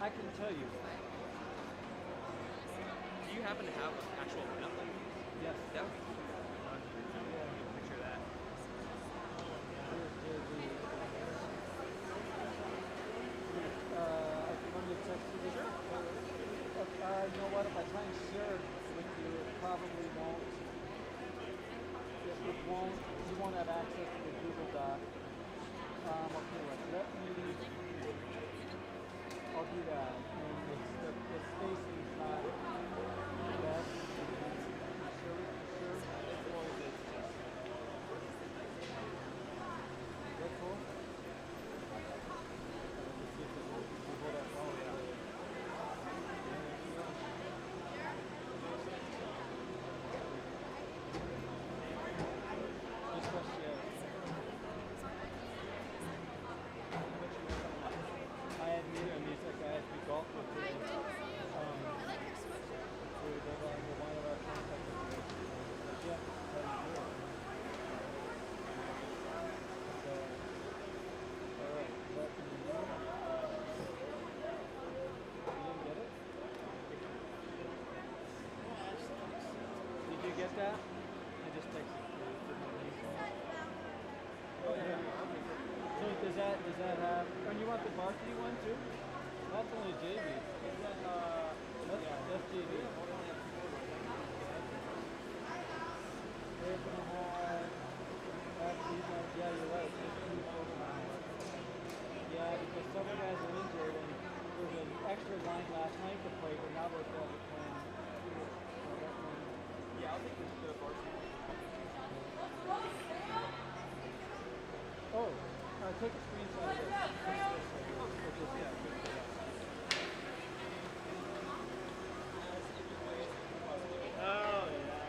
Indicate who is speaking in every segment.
Speaker 1: I can tell you.
Speaker 2: Do you happen to have an actual lineup?
Speaker 1: Yes.
Speaker 2: That would be cool. Picture that.
Speaker 1: Here's JV. I can run you a text to this. Sure. You know what? If I try and share it with you, it probably won't. It won't. You won't have access to the Google Doc. Okay, let me. I'll do that. And it's the spacing's not the best. Sure. That's cool. Golf with
Speaker 3: Hi, good. How are you? I like your sweatshirt.
Speaker 1: one of our contacts. Yeah, how do you do it? All right, let me know. You didn't get it? Did you get that? I just texted you. Oh yeah. So does that have? And you want the Varsity one too? That's only JV. That's JV. They're gonna have. Yeah, you're right. Yeah, because several guys are injured, and there was an extra line last night to play, but now they're playing.
Speaker 2: Yeah, I'll take the Varsity.
Speaker 1: Oh, take a screenshot of this.
Speaker 2: Oh, yeah.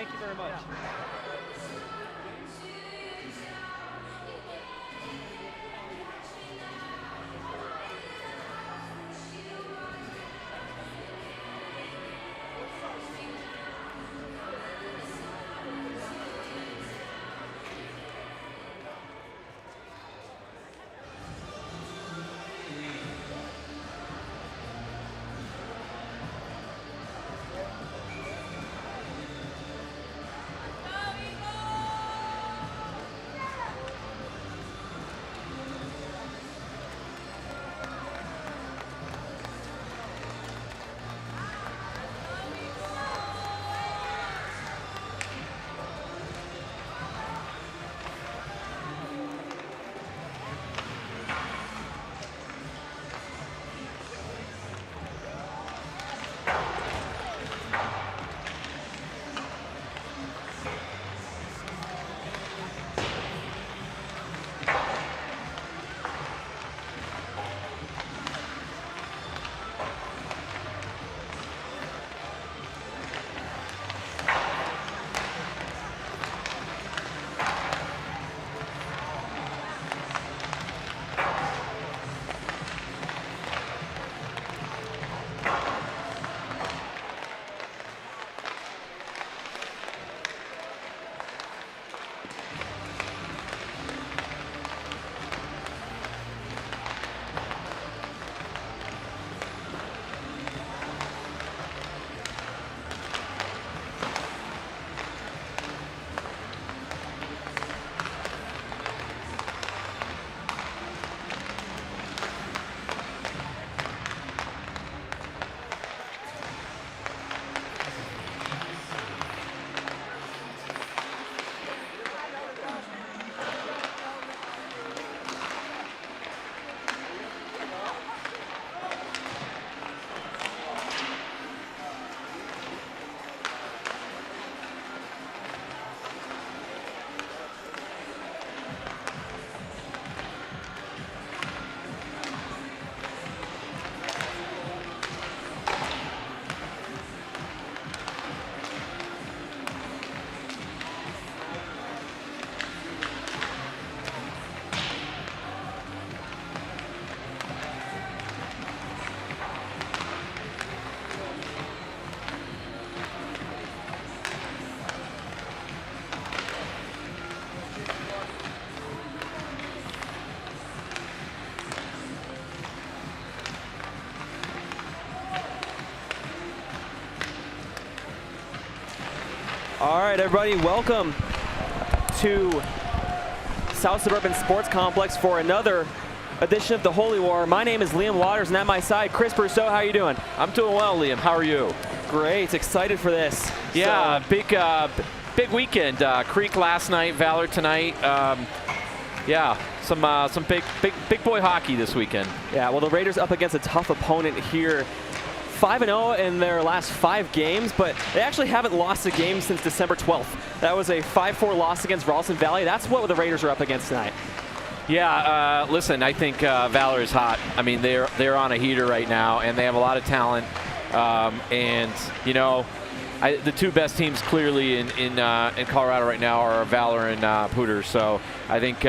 Speaker 1: Thank you very much.
Speaker 4: All right, everybody, welcome to South Suburban Sports Complex for another edition of the Holy War. My name is Liam Waters, and at my side, Chris Brousseau. How are you doing?
Speaker 5: I'm doing well, Liam. How are you?
Speaker 4: Great, excited for this.
Speaker 5: Yeah, big weekend. Creek last night, Valor tonight. Yeah, some big boy hockey this weekend.
Speaker 4: Yeah, well, the Raiders up against a tough opponent here. 5-0 in their last 5 games, but they actually haven't lost a game since December 12th. That was a 5-4 loss against Ralston Valley. That's what the Raiders are up against tonight.
Speaker 5: Yeah, listen, I think Valor is hot. I mean, they're on a heater right now, and they have a lot of talent. And you know, the two best teams clearly in Colorado right now are Valor and Hooters. So I think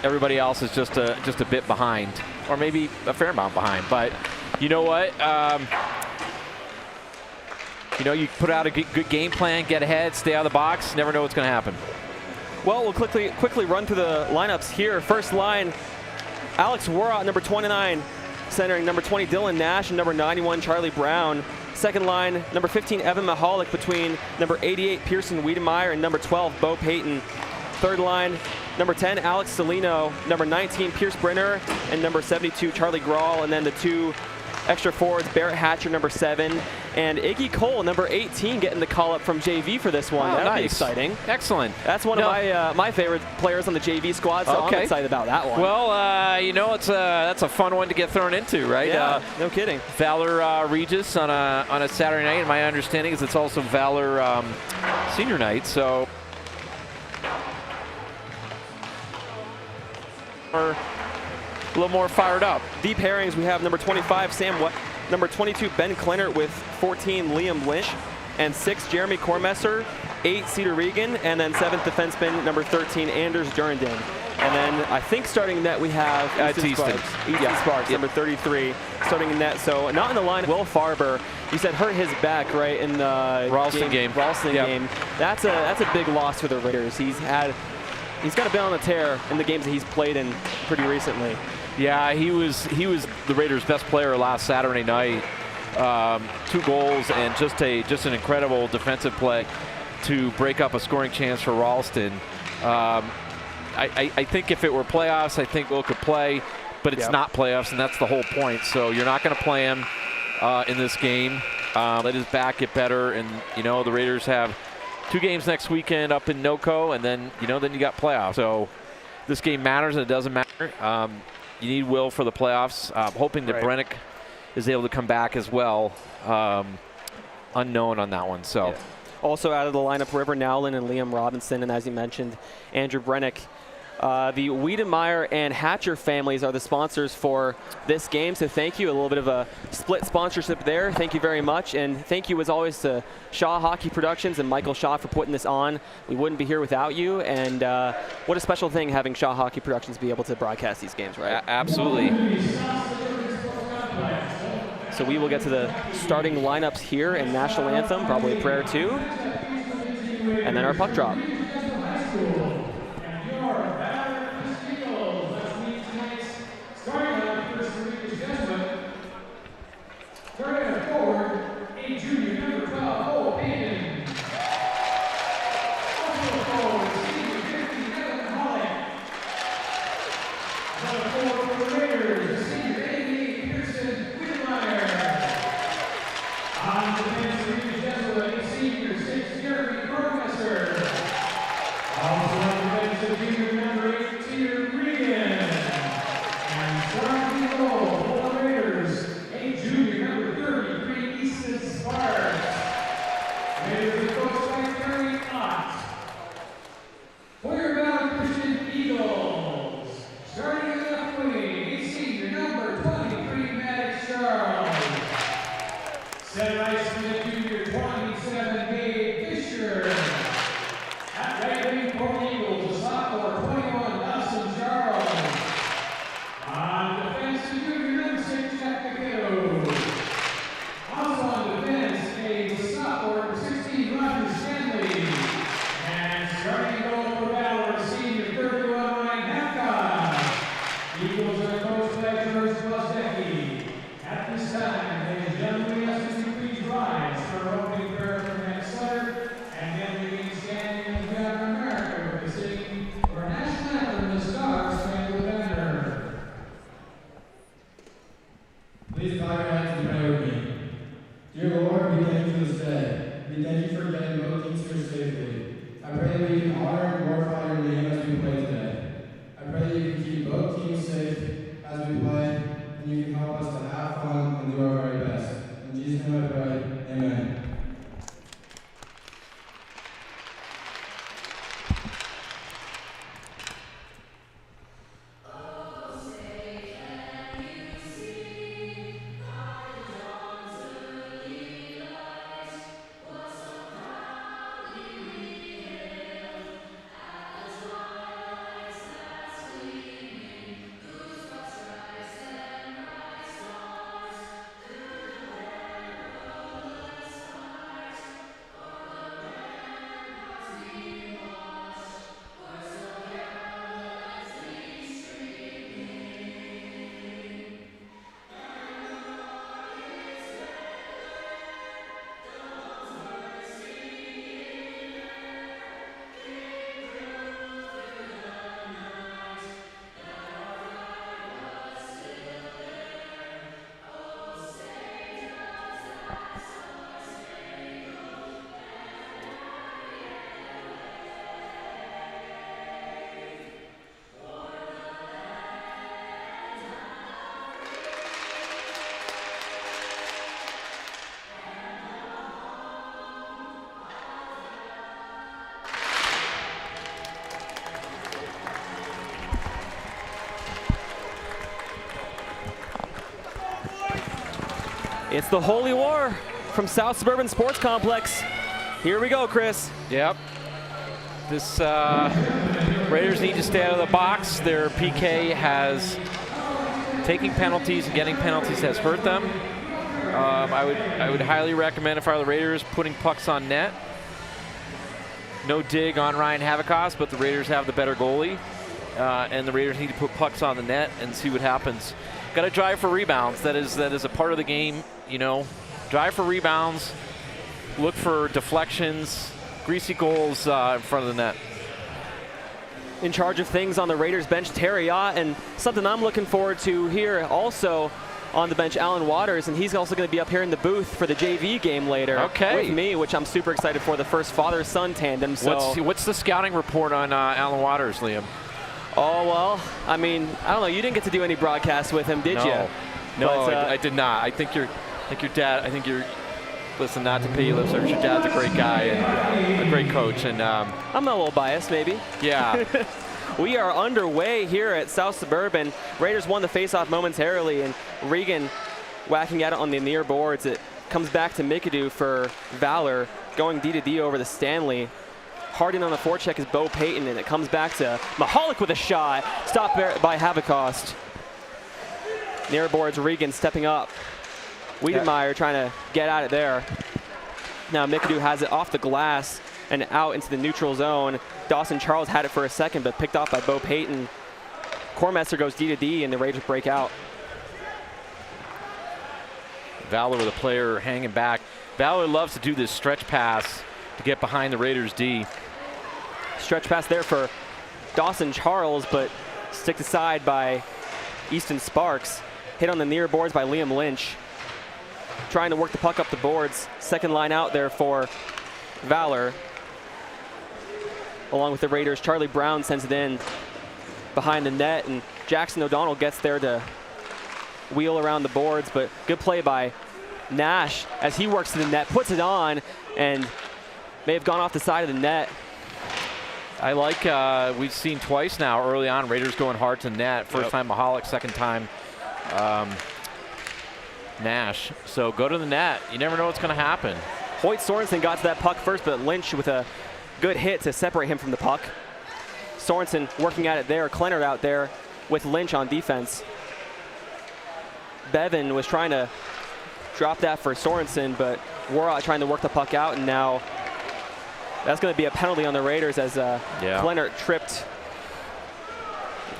Speaker 5: everybody else is just a bit behind, or maybe a fair amount behind. But you know what? You know, you put out a good game plan, get ahead, stay out of the box. Never know what's going to happen.
Speaker 4: Well, we'll quickly run through the lineups here. First line, Alex Warrott, number 29, centering number 20, Dylan Nash, and number 91, Charlie Brown. Second line, number 15, Evan Mahalik, between number 88, Pearson Wiedemeyer, and number 12, Bo Payton. Third line, number 10, Alex Salino, number 19, Pierce Brenner, and number 72, Charlie Grawl. And then the two extra forwards, Barrett Hatcher, number 7, and Iggy Cole, number 18, getting the call-up from JV for this one.
Speaker 5: Oh,
Speaker 4: That'll be
Speaker 5: nice.
Speaker 4: exciting.
Speaker 5: Excellent.
Speaker 4: That's one of my favorite players on the JV squad, so
Speaker 5: Okay.
Speaker 4: I'm excited about that one.
Speaker 5: Well, you know, that's a fun one to get thrown into, right?
Speaker 4: Yeah, no kidding.
Speaker 5: Valor Regis on a Saturday night, and my understanding is it's also Valor senior night, so a little more fired up.
Speaker 4: The pairings, we have number 25, Sam West, number 22, Ben Kleinert, with 14, Liam Lynch, and 6, Jeremy Cormesser, 8, Cedar Regan, and then 7th defenseman, number 13, Anders Jurenden. And then I think starting net we have Easton Sparks, number 33, starting in net. So not in the line. Will Farber, you said hurt his back, right, in the
Speaker 5: Ralston game.
Speaker 4: game. That's a big loss for the Raiders. He's got a bit on the tear in the games that he's played in pretty recently.
Speaker 5: Yeah, he was the Raiders' best player last Saturday night. 2 goals and just an incredible defensive play to break up a scoring chance for Ralston. I think if it were playoffs, I think Will could play, but it's not playoffs, and that's the whole point. So you're not going to play him in this game. Let his back get better, and the Raiders have 2 games next weekend up in NoCo, and then you got playoffs. So this game matters, and it doesn't matter. You need Will for the playoffs. Hoping that Brennick is able to come back as well. Unknown on that one. So.
Speaker 4: Yeah. Also out of the lineup, River Nowlin and Liam Robinson, and as you mentioned, Andrew Brennick. The Wiedemeyer and Hatcher families are the sponsors for this game, so thank you. A little bit of a split sponsorship there. Thank you very much, and thank you as always to Shaw Hockey Productions and Michael Shaw for putting this on. We wouldn't be here without you, and what a special thing having Shaw Hockey Productions be able to broadcast these games, right?
Speaker 5: Absolutely.
Speaker 4: So we will get to the starting lineups here and national anthem, probably a prayer too, and then our puck drop. It's the Holy War from South Suburban Sports Complex. Here we go, Chris.
Speaker 5: Yep. This Raiders need to stay out of the box. Their PK has taking penalties and getting penalties has hurt them. I would highly recommend, if I were the Raiders, putting pucks on net. No dig on Ryan Havikos, but the Raiders have the better goalie, and the Raiders need to put pucks on the net and see what happens. Got to drive for rebounds. That is a part of the game. You know, drive for rebounds. Look for deflections, greasy goals in front of the net.
Speaker 4: In charge of things on the Raiders bench, Terry Ott, and something I'm looking forward to here also on the bench, Alan Waters, and he's also going to be up here in the booth for the JV game later with me, which I'm super excited for, the first father-son tandem. So
Speaker 5: what's the scouting report on Alan Waters, Liam?
Speaker 4: Oh, well, I mean, I don't know. You didn't get to do any broadcasts with him, did you?
Speaker 5: No, I did not. I think your dad, listen, not to pay you lip service, your dad's a great guy and a great coach. And
Speaker 4: I'm a little biased, maybe.
Speaker 5: Yeah.
Speaker 4: We are underway here at South Suburban. Raiders won the faceoff momentarily, and Regan whacking at it on the near boards. It comes back to McAdoo for Valor, going D-to-D over the Stanley. Harding on the forecheck is Bo Payton, and it comes back to Mahalik with a shot. Stopped by Havikos. Near boards, Regan stepping up. Wiedemeyer trying to get at it there. Now McAdoo has it off the glass and out into the neutral zone. Dawson Charles had it for a second, but picked off by Bo Payton. Cormester goes D-to-D, and the Raiders break out.
Speaker 5: Valor with a player hanging back. Valor loves to do this stretch pass to get behind the Raiders D.
Speaker 4: Stretch pass there for Dawson Charles, but sticked aside by Easton Sparks. Hit on the near boards by Liam Lynch. Trying to work the puck up the boards. Second line out there for Valor. Along with the Raiders, Charlie Brown sends it in behind the net, and Jackson O'Donnell gets there to wheel around the boards, but good play by Nash as he works to the net, puts it on, and may have gone off the side of the net.
Speaker 5: I like, we've seen twice now early on, Raiders going hard to net. First time Mahalik, second time Nash. So go to the net. You never know what's going to happen.
Speaker 4: Hoyt Sorensen got to that puck first, but Lynch with a good hit to separate him from the puck. Sorensen working at it there. Klenner out there with Lynch on defense. Bevan was trying to drop that for Sorensen, but Warrot trying to work the puck out, and now that's going to be a penalty on the Raiders as Klenner tripped.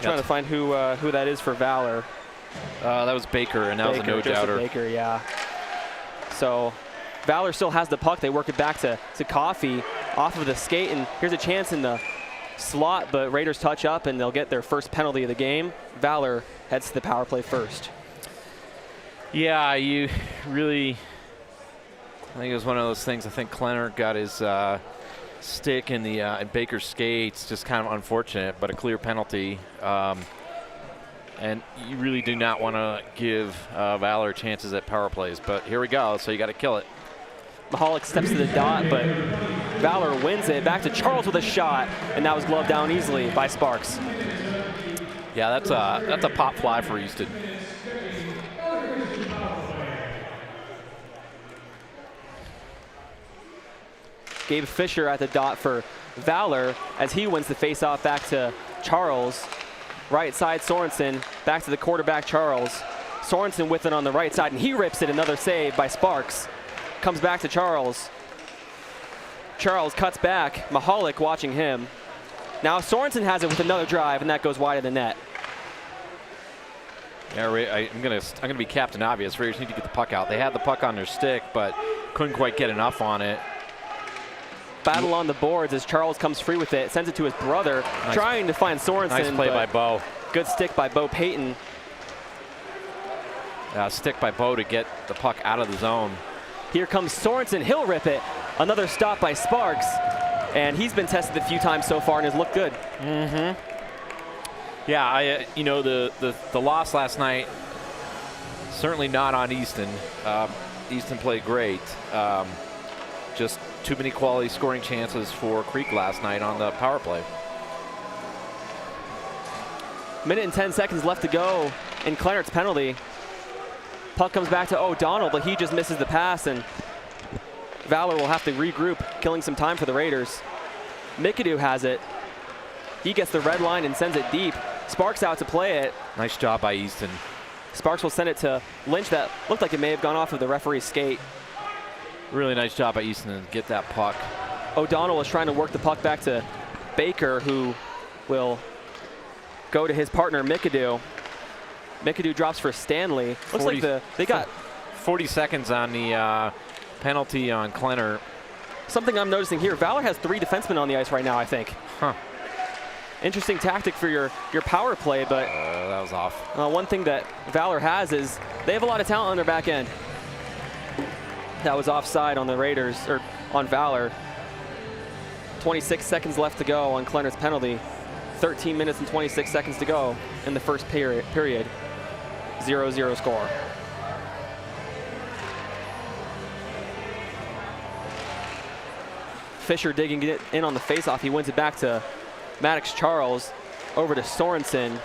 Speaker 4: Trying to find who that is for Valor.
Speaker 5: That was Baker, and that was a no-doubter.
Speaker 4: Baker, yeah. So Valor still has the puck. They work it back to Coffey off of the skate, and here's a chance in the slot, but Raiders touch up, and they'll get their first penalty of the game. Valor heads to the power play first.
Speaker 5: Yeah, you really, I think it was one of those things. I think Klenner got his stick in the in Baker's skates, just kind of unfortunate, but a clear penalty. And you really do not want to give Valor chances at power plays, but here we go, so you got to kill it.
Speaker 4: Mahalik steps to the dot, but Valor wins it. Back to Charles with a shot, and that was gloved down easily by Sparks.
Speaker 5: Yeah, that's a pop fly for Easton.
Speaker 4: Gabe Fisher at the dot for Valor as he wins the faceoff back to Charles. Right side Sorensen, back to the quarterback Charles. Sorensen with it on the right side, and he rips it. Another save by Sparks. Comes back to Charles. Charles cuts back. Mahalik watching him. Now Sorensen has it with another drive, and that goes wide of the net.
Speaker 5: Yeah, I'm gonna be Captain Obvious. Raiders need to get the puck out. They had the puck on their stick, but couldn't quite get enough on it.
Speaker 4: Battle on the boards as Charles comes free with it, sends it to his brother, trying to find Sorensen.
Speaker 5: Nice play by Bo.
Speaker 4: Good stick by Bo Payton.
Speaker 5: Stick by Bo to get the puck out of the zone.
Speaker 4: Here comes Sorensen, he'll rip it. Another stop by Sparks, and he's been tested a few times so far and has looked good.
Speaker 5: Mm-hmm. Yeah, you know, the loss last night, certainly not on Easton. Easton played great. Just too many quality scoring chances for Creek last night on the power play.
Speaker 4: Minute and 10 seconds left to go in Klennert's penalty. Puck comes back to O'Donnell, but he just misses the pass, and Valor will have to regroup, killing some time for the Raiders. McAdoo has it. He gets the red line and sends it deep. Sparks out to play it.
Speaker 5: Nice job by Easton.
Speaker 4: Sparks will send it to Lynch. That looked like it may have gone off of the referee's skate.
Speaker 5: Really nice job by Easton to get that puck.
Speaker 4: O'Donnell was trying to work the puck back to Baker, who will go to his partner, McAdoo. McAdoo drops for Stanley. Looks like they got
Speaker 5: 40 seconds on the penalty on Klenner.
Speaker 4: something I'm noticing here. Valor has 3 defensemen on the ice right now, I think.
Speaker 5: Huh.
Speaker 4: Interesting tactic for your power play, but
Speaker 5: That was off.
Speaker 4: one thing that Valor has is they have a lot of talent on their back end. That was offside on the Raiders, or on Valor. 26 seconds left to go on Klenner's penalty. 13 minutes and 26 seconds to go in the first period. 0-0 score. Fisher digging it in on the faceoff. He wins it back to Maddox Charles, over to Sorensen.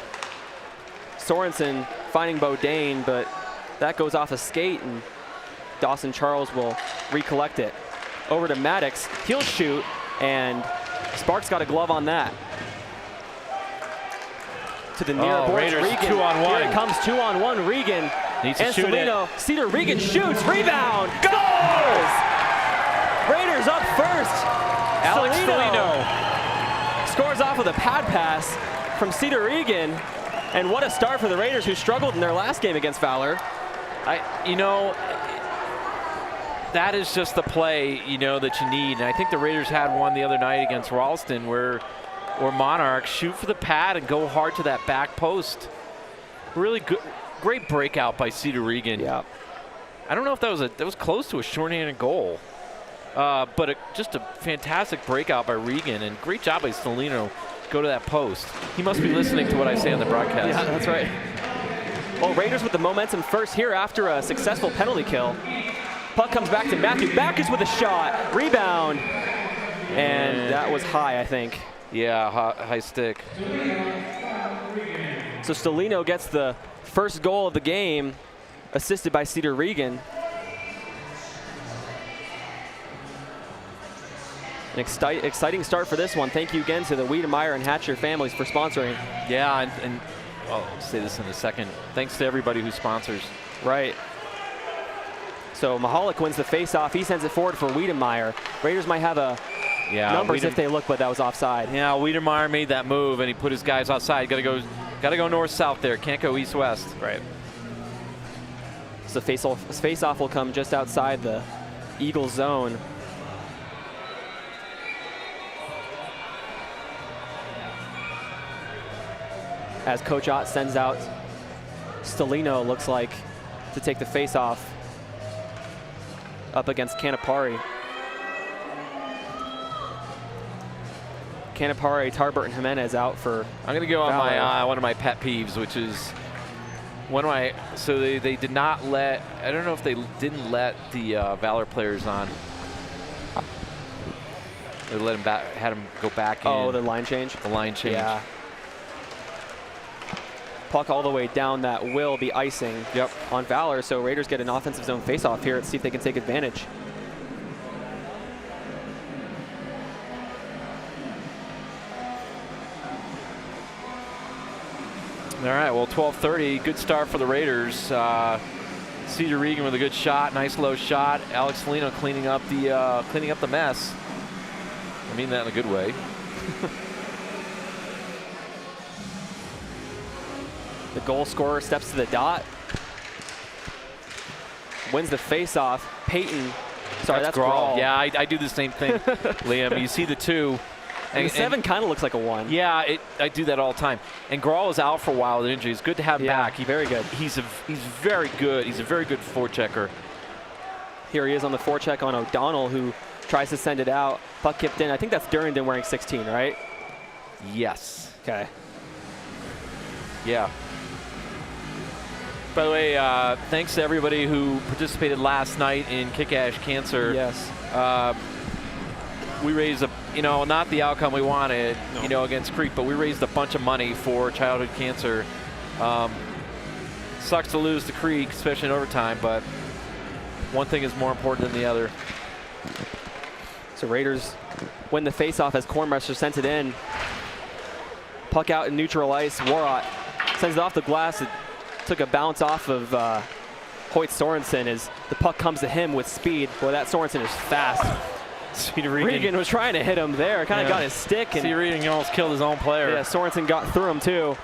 Speaker 4: Sorensen finding Bodane, but that goes off a skate, and Dawson Charles will recollect it. Over to Maddox, he'll shoot, and Sparks got a glove on that. To the near boards,
Speaker 5: Raiders
Speaker 4: Regan.
Speaker 5: 2-on-1.
Speaker 4: Here it comes 2-on-1, Regan.
Speaker 5: Needs to
Speaker 4: and
Speaker 5: shoot
Speaker 4: Salino. Cedar Regan shoots, rebound, goes! Raiders up first.
Speaker 5: Alex Salino
Speaker 4: Scores off with a pad pass from Cedar Regan. And what a start for the Raiders, who struggled in their last game against Valor.
Speaker 5: That is just the play, that you need. And I think the Raiders had one the other night against Ralston where Monarchs shoot for the pad and go hard to that back post. Really good, great breakout by Cedar Regan.
Speaker 4: Yeah.
Speaker 5: I don't know if that was close to a shorthanded goal. But just a fantastic breakout by Regan, and great job by Salino to go to that post. He must be listening to what I say on the broadcast.
Speaker 4: Yeah, that's right. Well, Raiders with the momentum first here after a successful penalty kill. Puck comes back to Matthew Backus with a shot. Rebound. And that was high, I think.
Speaker 5: Yeah, high stick.
Speaker 4: So Salino gets the first goal of the game, assisted by Cedar Regan. An exciting start for this one. Thank you again to the Wiedemeyer and Hatcher families for sponsoring.
Speaker 5: Yeah, and I'll say this in a second. Thanks to everybody who sponsors.
Speaker 4: Right. So Mahalik wins the faceoff. He sends it forward for Wiedemeyer. Raiders might have numbers if they look, but that was offside.
Speaker 5: Yeah, Wiedemeyer made that move, and he put his guys outside. Got to go north-south there. Can't go east-west.
Speaker 4: Right. So face-off will come just outside the Eagle zone. As Coach Ott sends out Salino, looks like, to take the face-off up against Canapari. Canapari, Tarbert, and Jimenez out for
Speaker 5: I'm going to go on
Speaker 4: Valor.
Speaker 5: my one of my pet peeves, which is one of my. So they did not let. I don't know if they didn't let the Valor players on. They let him back. Had him go back in.
Speaker 4: Oh, the line change.
Speaker 5: The line change.
Speaker 4: Yeah. Puck all the way down, that will be icing on Valor. So Raiders get an offensive zone faceoff here. Let's see if they can take advantage.
Speaker 5: All right, well, 12:30, good start for the Raiders. Cedar Regan with a good shot, nice low shot. Alex Salino cleaning up the mess. I mean that in a good way.
Speaker 4: The goal scorer steps to the dot, wins the faceoff. Peyton, sorry, that's Grawl.
Speaker 5: Yeah, I do the same thing, Liam. You see the 2.
Speaker 4: And the 7 kind of looks like a 1.
Speaker 5: Yeah, I do that all the time. And Grawl is out for a while with injury. It's good to have him back.
Speaker 4: Very good.
Speaker 5: He's very good. He's a very good forechecker.
Speaker 4: Here he is on the forecheck on O'Donnell, who tries to send it out. Puck kicked in. I think that's Durandon wearing 16, right?
Speaker 5: Yes.
Speaker 4: Okay.
Speaker 5: Yeah. By the way, thanks to everybody who participated last night in Kick-Ash Cancer.
Speaker 4: Yes.
Speaker 5: We raised not the outcome we wanted, against Creek, but we raised a bunch of money for childhood cancer. Sucks to lose to Creek, especially in overtime, but one thing is more important than the other.
Speaker 4: So Raiders win the faceoff as Kornmeister sent it in. Puck out in neutral ice. Warrot sends it off the glass. It took a bounce off of Hoyt Sorensen as the puck comes to him with speed. Boy, that Sorensen is fast. Regan was trying to hit him there. Kind of got his stick. And
Speaker 5: Regan almost killed his own player.
Speaker 4: Yeah, Sorensen got through him too.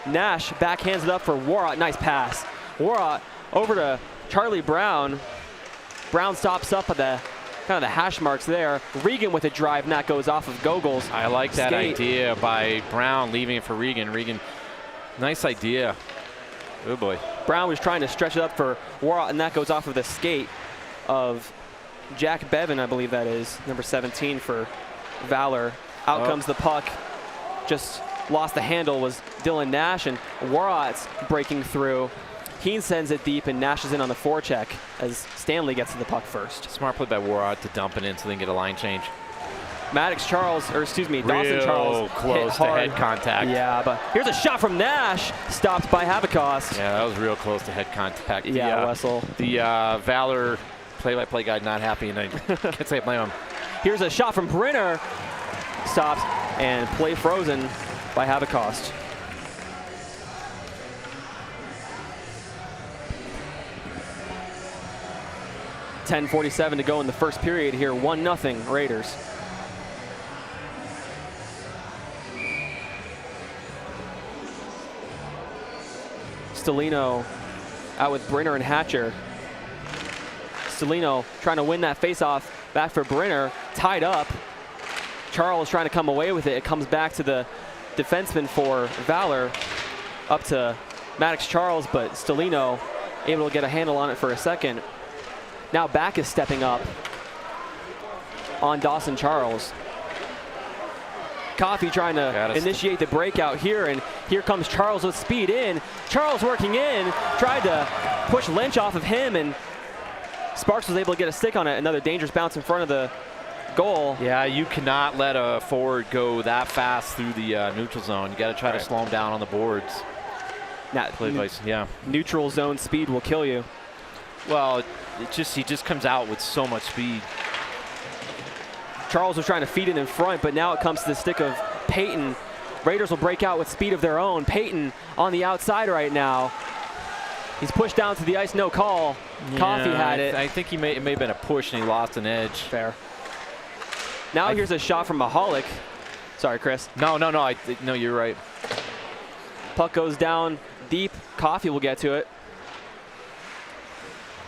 Speaker 4: Nash backhands it up for Warrot. Nice pass. Warrot over to Charlie Brown. Brown stops up at the kind of the hash marks there. Regan with a drive, and that goes off of Gogol's
Speaker 5: I like that
Speaker 4: skate.
Speaker 5: idea by Brown leaving it for Regan. Regan, nice idea. Oh boy.
Speaker 4: Brown was trying to stretch it up for Warrot, and that goes off of the skate of Jack Bevan, I believe that is, number 17 for Valor. Out comes the puck. Just lost the handle was Dylan Nash, and Warrot's breaking through. He sends it deep, and Nash is in on the forecheck as Stanley gets to the puck first.
Speaker 5: Smart play by Warrot to dump it in so they can get a line change.
Speaker 4: Dawson Charles
Speaker 5: close to head contact.
Speaker 4: Yeah, but here's a shot from Nash, stopped by Habekost.
Speaker 5: Yeah, that was real close to head contact.
Speaker 4: Yeah, Wessel.
Speaker 5: The Valor play-by-play guy not happy, and I can't say I blame him.
Speaker 4: Here's a shot from Brenner, stopped, and play frozen by Habekost. .47 to go in the first period here. 1-0 Raiders. Stelino out with Brenner and Hatcher. Stelino trying to win that faceoff back for Brenner. Tied up. Charles trying to come away with it. It comes back to the defenseman for Valor. Up to Maddox Charles, but Stelino able to get a handle on it for a second. Now Back is stepping up on Dawson Charles. Coffey trying to initiate the breakout here, and here comes Charles with speed in. Charles working in, tried to push Lynch off of him, and Sparks was able to get a stick on it. Another dangerous bounce in front of the goal.
Speaker 5: Yeah, you cannot let a forward go that fast through the neutral zone. You got to try to slow him down on the boards.
Speaker 4: Now, neutral zone speed will kill you.
Speaker 5: Well, he just comes out with so much speed.
Speaker 4: Charles was trying to feed it in front, but now it comes to the stick of Payton. Raiders will break out with speed of their own. Payton on the outside right now. He's pushed down to the ice, no call. Yeah, Coffey had it.
Speaker 5: I think it may have been a push and he lost an edge.
Speaker 4: Fair. Now here's a shot from Mahalik. Sorry, Chris.
Speaker 5: No, you're right.
Speaker 4: Puck goes down deep. Coffey will get to it.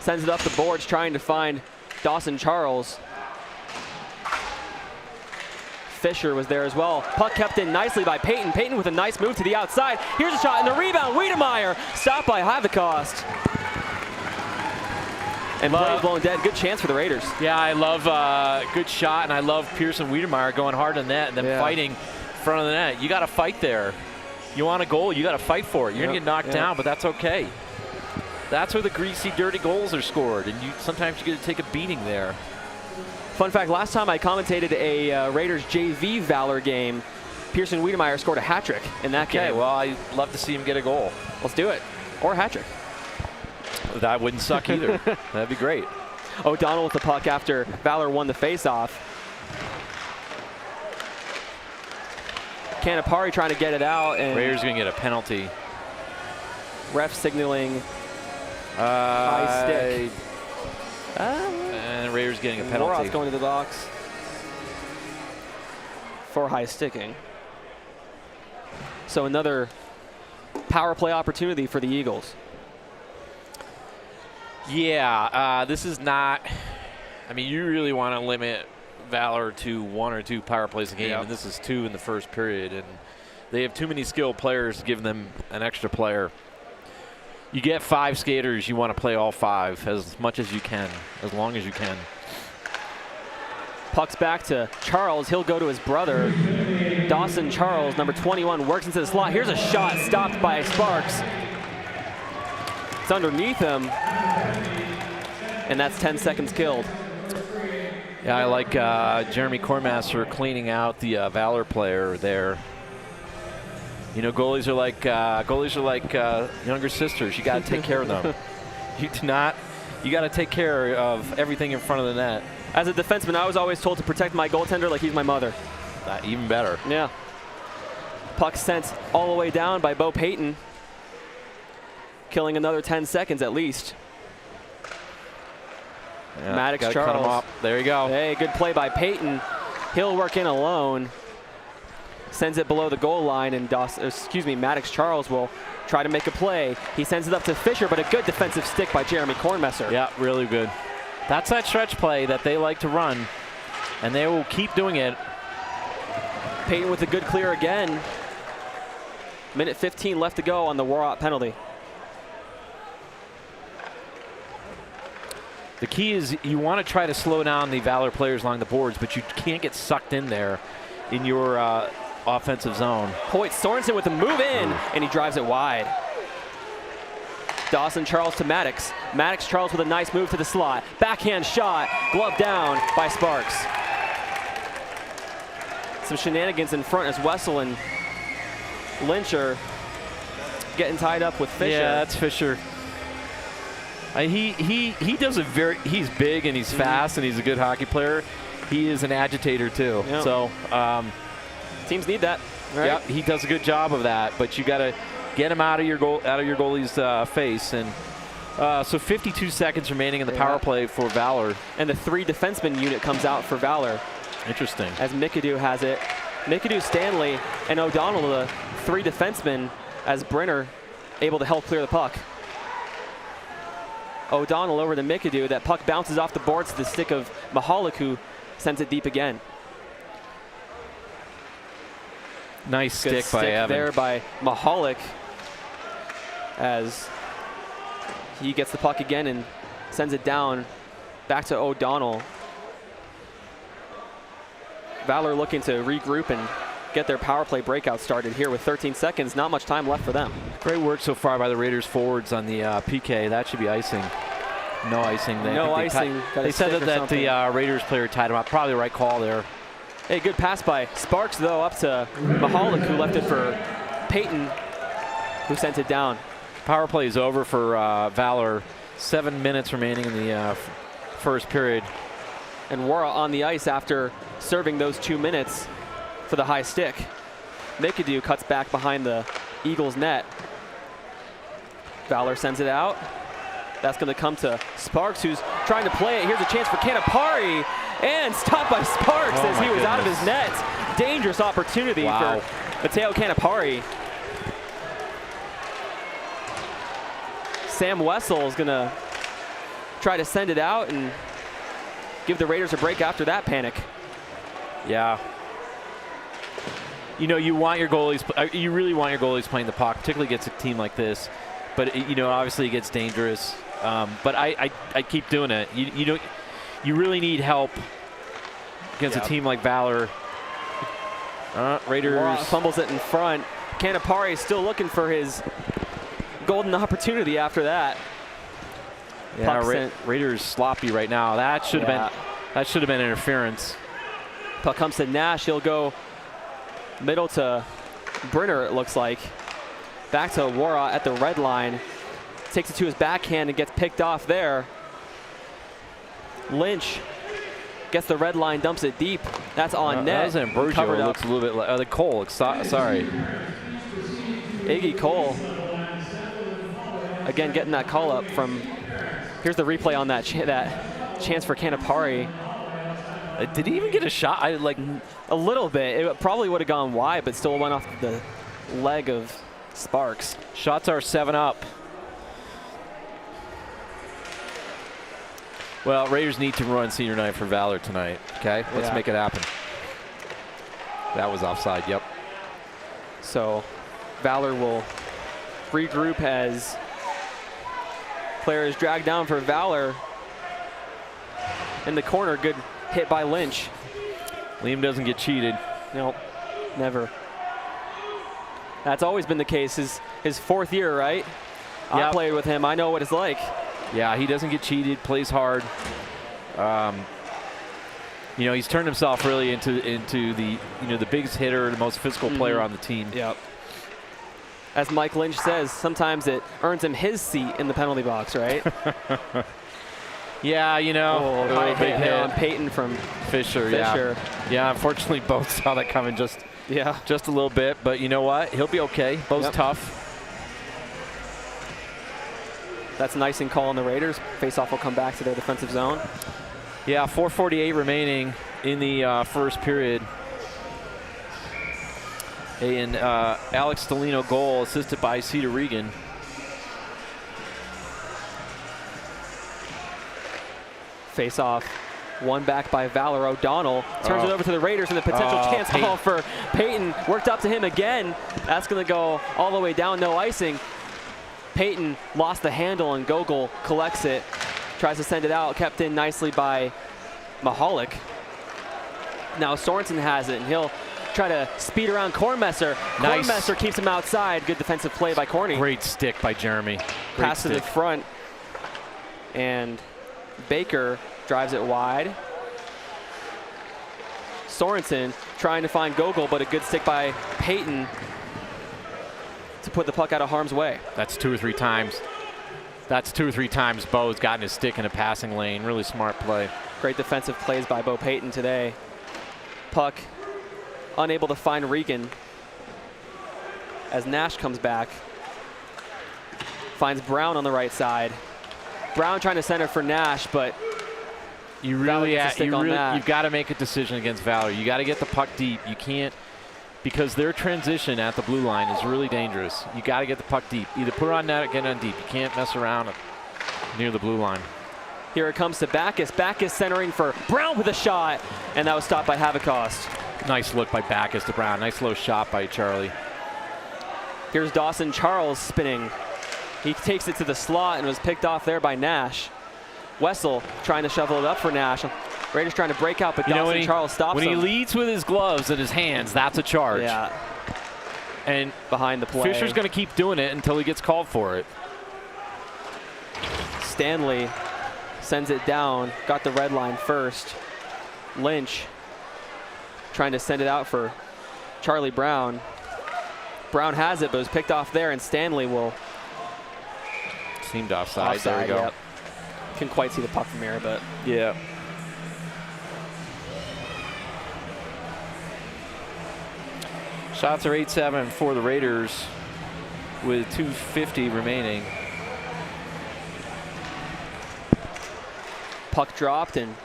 Speaker 4: Sends it up the boards, trying to find Dawson Charles. Fisher was there as well. Puck kept in nicely by Payton. Payton with a nice move to the outside. Here's a shot and the rebound. Wiedemeyer stopped by Habekost. And play blown dead. Good chance for the Raiders.
Speaker 5: Yeah, I love good shot, and I love Pearson Wiedemeyer going hard on net and then fighting in front of the net. You got to fight there. You want a goal, you got to fight for it. You're going to get knocked down, but that's okay. That's where the greasy, dirty goals are scored, and sometimes you get to take a beating there.
Speaker 4: Fun fact, last time I commentated a Raiders JV Valor game, Pearson Wiedemeyer scored a hat trick in that game.
Speaker 5: Okay, well, I'd love to see him get a goal.
Speaker 4: Let's do it. Or a hat trick.
Speaker 5: That wouldn't suck either. That'd be great.
Speaker 4: O'Donnell with the puck after Valor won the faceoff. Canapari trying to get it out, and
Speaker 5: Raiders going to get a penalty.
Speaker 4: Ref signaling high stick.
Speaker 5: And Raiders getting a penalty.
Speaker 4: Warroth's going to the box for high sticking. So another power play opportunity for the Eagles.
Speaker 5: Yeah, this is not, I mean, you really want to limit Valor to 1 or 2 power plays a game, and this is 2 in the first period, and they have too many skilled players to give them an extra player. You get 5 skaters, you want to play all 5 as much as you can, as long as you can.
Speaker 4: Puck's back to Charles. He'll go to his brother. Dawson Charles, number 21, works into the slot. Here's a shot stopped by Sparks. It's underneath him, and that's 10 seconds killed.
Speaker 5: Yeah, I like Jeremy Cormaster cleaning out the Valor player there. You know, goalies are like younger sisters. You got to take care of them. You got to take care of everything in front of the net.
Speaker 4: As a defenseman, I was always told to protect my goaltender like he's my mother.
Speaker 5: Even better.
Speaker 4: Yeah. Puck sent all the way down by Bo Payton, killing another 10 seconds at least.
Speaker 5: Yeah,
Speaker 4: Maddox
Speaker 5: gotta cut him
Speaker 4: Charles.
Speaker 5: off. There you go.
Speaker 4: Hey, good play by Payton. He'll work in alone. Sends it below the goal line, and Maddox Charles will try to make a play. He sends it up to Fisher, but a good defensive stick by Jeremy Kornmesser.
Speaker 5: Yeah, really good. That's that stretch play that they like to run, and they will keep doing it.
Speaker 4: Payton with a good clear again. Minute 15 left to go on the Warhawk penalty.
Speaker 5: The key is you want to try to slow down the Valor players along the boards, but you can't get sucked in there in your offensive zone.
Speaker 4: Hoyt Sorensen with a move in, and he drives it wide. Dawson Charles to Maddox. Maddox Charles with a nice move to the slot. Backhand shot, glove down by Sparks. Some shenanigans in front as Wessel and Lynch are getting tied up with Fisher.
Speaker 5: Yeah, that's Fisher. He does he's big and he's fast and he's a good hockey player. He is an agitator too.
Speaker 4: Yep.
Speaker 5: So
Speaker 4: teams need that. Right?
Speaker 5: yeah, he does a good job of that. But you got to get him out of your goalie's face. And so 52 seconds remaining in the power play for Valor.
Speaker 4: And the 3 defenseman unit comes out for Valor.
Speaker 5: Interesting.
Speaker 4: As McAdoo has it. McAdoo, Stanley, and O'Donnell, the 3 defensemen, as Brenner able to help clear the puck. O'Donnell over to McAdoo. That puck bounces off the boards to the stick of Mahalik, who sends it deep again.
Speaker 5: Nice
Speaker 4: Good
Speaker 5: stick by Evan.
Speaker 4: there by Mahalik as he gets the puck again and sends it down back to O'Donnell. Valor looking to regroup and get their power play breakout started here with 13 seconds. Not much time left for them.
Speaker 5: Great work so far by the Raiders forwards on the PK. That should be icing. No icing there.
Speaker 4: No icing.
Speaker 5: They said that the Raiders player tied him up. Probably the right call there.
Speaker 4: Hey, good pass by Sparks, though, up to Mahalik, who left it for Payton, who sent it down.
Speaker 5: Power play is over for Valor. 7 minutes remaining in the first period.
Speaker 4: And Wara on the ice after serving those 2 minutes for the high stick. McAdoo cuts back behind the Eagles net. Valor sends it out. That's going to come to Sparks, who's trying to play it. Here's a chance for Canapari, and stopped by Sparks as he was out of his net. Dangerous opportunity for Matteo Canapari. Sam Wessel is going to try to send it out and give the Raiders a break after that panic.
Speaker 5: Yeah. You know, you want your goalies, you really want your goalies playing the puck, particularly against a team like this. But, you know, obviously it gets dangerous. But I keep doing it. You know, you really need help against a team like Valor. Raiders.
Speaker 4: Fumbles it in front. Canapari still looking for his golden opportunity after that.
Speaker 5: Yeah, Raiders sloppy right now. That should have been interference.
Speaker 4: Puck comes to Nash. He'll go middle to Brenner, it looks like. Back to Wara at the red line. Takes it to his backhand and gets picked off there. Lynch gets the red line, dumps it deep. That's on net.
Speaker 5: That was Ambrosio. It looks a little bit like the Cole. Sorry.
Speaker 4: Iggy Cole. Again, getting that call up from. Here's the replay on that chance for Canapari.
Speaker 5: Did he even get a shot?
Speaker 4: A little bit. It probably would have gone wide, but still went off the leg of Sparks.
Speaker 5: Shots are 7-up. Well, Raiders need to run senior night for Valor tonight. Okay, let's make it happen. That was offside. Yep.
Speaker 4: So Valor will regroup as player is dragged down for Valor. In the corner, good hit by Lynch.
Speaker 5: Liam doesn't get cheated.
Speaker 4: Nope, never. That's always been the case. His fourth year, right? Yep. I played with him. I know what it's like.
Speaker 5: Yeah, he doesn't get cheated, plays hard. You know, he's turned himself really into the the biggest hitter, the most physical player on the team.
Speaker 4: Yep. As Mike Lynch says, sometimes it earns him his seat in the penalty box, right?
Speaker 5: Yeah, you know,
Speaker 4: Oh, high hit there on Peyton from
Speaker 5: Fisher. Yeah, unfortunately, both saw that coming just a little bit. But you know what? He'll be okay. Bo's tough.
Speaker 4: That's an icing call on the Raiders. Face-off will come back to their defensive zone.
Speaker 5: Yeah, 4:48 remaining in the first period. And Alex Stelino goal, assisted by Cedar Regan.
Speaker 4: Face-off, won back by Valor. O'Donnell turns it over to the Raiders, and the potential chance ball for Peyton. Worked up to him again. That's going to go all the way down, no icing. Peyton lost the handle, and Gogol collects it. Tries to send it out, kept in nicely by Mahalik. Now Sorensen has it, and he'll try to speed around Kornmesser.
Speaker 5: Nice.
Speaker 4: Kornmesser keeps him outside. Good defensive play by Corny.
Speaker 5: Great stick by Jeremy.
Speaker 4: Pass to the front, and Baker drives it wide. Sorensen trying to find Gogol, but a good stick by Peyton to put the puck out of harm's way.
Speaker 5: That's 2 or 3 times. That's 2 or 3 times Bo's gotten his stick in a passing lane. Really smart play.
Speaker 4: Great defensive plays by Bo Peyton today. Puck unable to find Regan as Nash comes back. Finds Brown on the right side. Brown trying to center for Nash, but
Speaker 5: you've got to make a decision against Valor. You got to get the puck deep. You can't, because their transition at the blue line is really dangerous. You got to get the puck deep. Either put it on net or get it on deep. You can't mess around near the blue line.
Speaker 4: Here it comes to Backus. Backus centering for Brown with a shot, and that was stopped by Havicost.
Speaker 5: Nice look by Backus to Brown. Nice low shot by Charlie.
Speaker 4: Here's Dawson Charles spinning. He takes it to the slot and was picked off there by Nash. Wessel trying to shovel it up for Nash. Raiders trying to break out, but Dawson Charles stops him.
Speaker 5: When he leads with his gloves and his hands, that's a charge.
Speaker 4: Yeah.
Speaker 5: And
Speaker 4: behind the play.
Speaker 5: Fisher's going to keep doing it until he gets called for it.
Speaker 4: Stanley sends it down. Got the red line first. Lynch trying to send it out for Charlie Brown. Brown has it, but was picked off there, and Stanley will.
Speaker 5: Seemed offside. There we go.
Speaker 4: Yep. Can quite see the puck from here, but
Speaker 5: yeah. Shots are 8-7 for the Raiders with 2:50 remaining.
Speaker 4: Puck dropped, and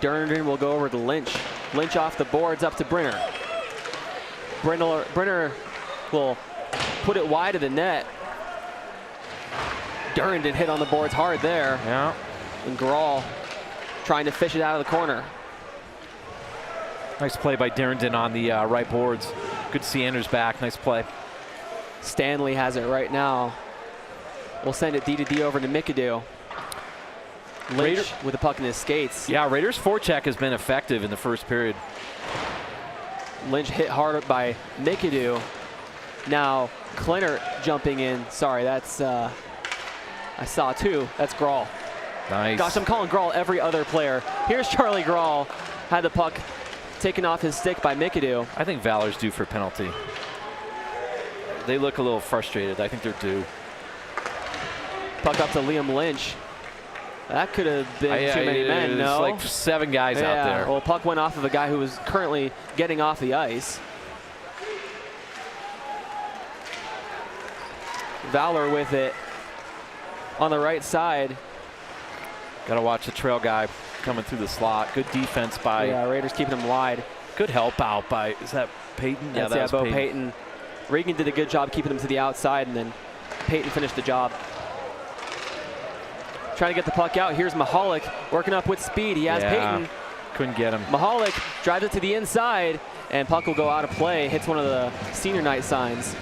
Speaker 4: Durnan will go over to Lynch. Lynch off the boards up to Brenner. Brenner will put it wide of the net. Durnan hit on the boards hard there.
Speaker 5: Yeah.
Speaker 4: And Grawl trying to fish it out of the corner.
Speaker 5: Nice play by Durnan on the right boards. Good to see Anders back. Nice play.
Speaker 4: Stanley has it right now. We'll send it D-to-D over to McAdoo. Lynch with the puck in his skates.
Speaker 5: Yeah, Raiders' forecheck has been effective in the first period.
Speaker 4: Lynch hit hard by McAdoo. Now Klenner jumping in. Sorry, that's I saw 2. That's Grawl.
Speaker 5: Nice.
Speaker 4: Gosh, I'm calling Grawl every other player. Here's Charlie Grawl. Had the puck taken off his stick by McAdoo.
Speaker 5: I think Valor's due for a penalty. They look a little frustrated. I think they're due.
Speaker 4: Puck up to Liam Lynch. That could have been too many men, no?
Speaker 5: Like 7 guys out there.
Speaker 4: Well, puck went off of a guy who was currently getting off the ice. Valor with it on the right side.
Speaker 5: Got to watch the trail guy coming through the slot. Good defense by.
Speaker 4: Yeah, Raiders keeping him wide.
Speaker 5: Good help out by, is that Peyton?
Speaker 4: Yeah, that's Bo Peyton. Regan did a good job keeping him to the outside, and then Peyton finished the job. Trying to get the puck out. Here's Mahalik working up with speed. He has Peyton.
Speaker 5: Couldn't get him.
Speaker 4: Mahalik drives it to the inside, and puck will go out of play. Hits one of the senior night signs.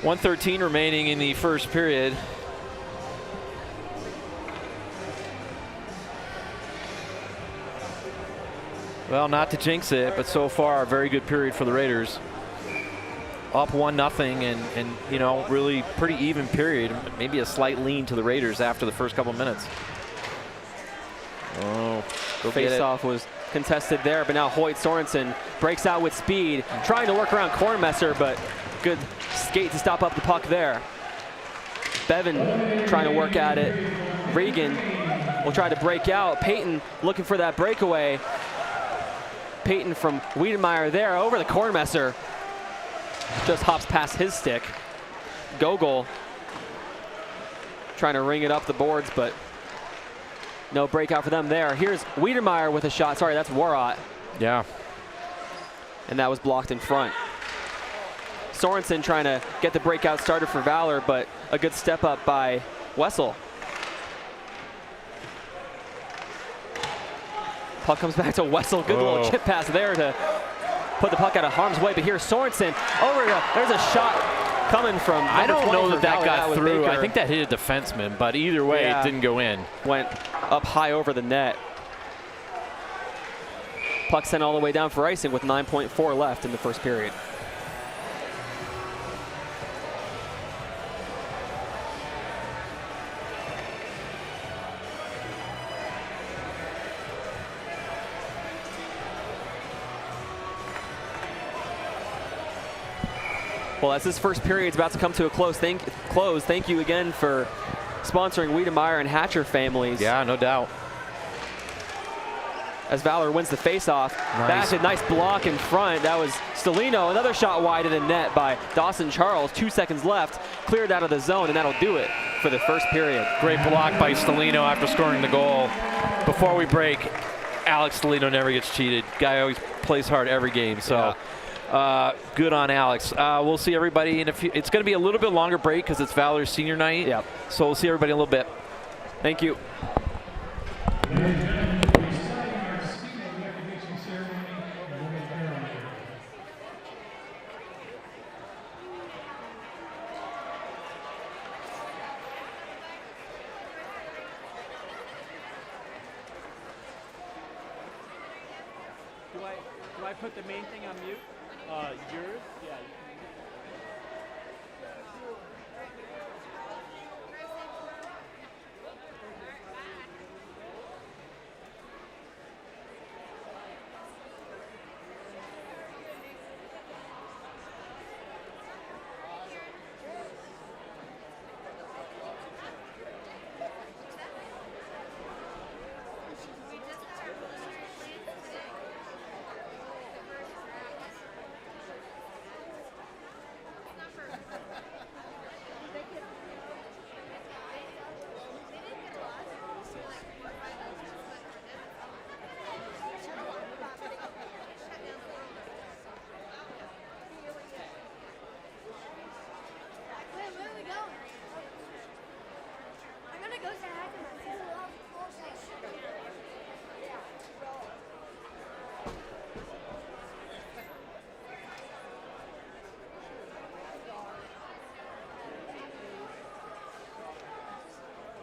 Speaker 5: 1:13 remaining in the first period. Well, not to jinx it, but so far a very good period for the Raiders. Up 1-0 and you know, really pretty even period. Maybe a slight lean to the Raiders after the first couple minutes. Oh,
Speaker 4: face-off was contested there, but now Hoyt Sorensen breaks out with speed, trying to work around Kornmesser, but good skate to stop up the puck there. Bevan trying to work at it. Regan will try to break out. Peyton looking for that breakaway. Peyton from Wiedemeyer there over the Kornmesser. Just hops past his stick. Gogol trying to ring it up the boards, but no breakout for them there. Here's Wiedemeyer with a shot. Sorry, that's Warat.
Speaker 5: Yeah.
Speaker 4: And that was blocked in front. Sorensen trying to get the breakout started for Valor, but a good step up by Wessel. Puck comes back to Wessel. Good little chip pass there to put the puck out of harm's way. But here's Sorensen over there's a shot coming from.
Speaker 5: I don't know that
Speaker 4: Valor.
Speaker 5: got through.
Speaker 4: Baker.
Speaker 5: I think that hit a defenseman, but either way, it didn't go in.
Speaker 4: Went up high over the net. Puck sent all the way down for icing with 9.4 left in the first period. Well, as this first period is about to come to a close, thank you again for sponsoring Wiedemeyer and Hatcher families.
Speaker 5: Yeah, no doubt.
Speaker 4: As Valor wins the faceoff.
Speaker 5: Nice.
Speaker 4: Back, a nice block in front. That was Stelino. Another shot wide of the net by Dawson Charles. 2 seconds left. Cleared out of the zone, and that'll do it for the first period.
Speaker 5: Great block by Stelino after scoring the goal. Before we break, Alex Stelino never gets cheated. Guy always plays hard every game, so good on Alex. We'll see everybody in a few. It's going to be a little bit longer break because it's Valor's senior night.
Speaker 4: Yep.
Speaker 5: So we'll see everybody in a little bit.
Speaker 4: Thank you.
Speaker 1: Do I put the main thing on mute? Yours? Yeah.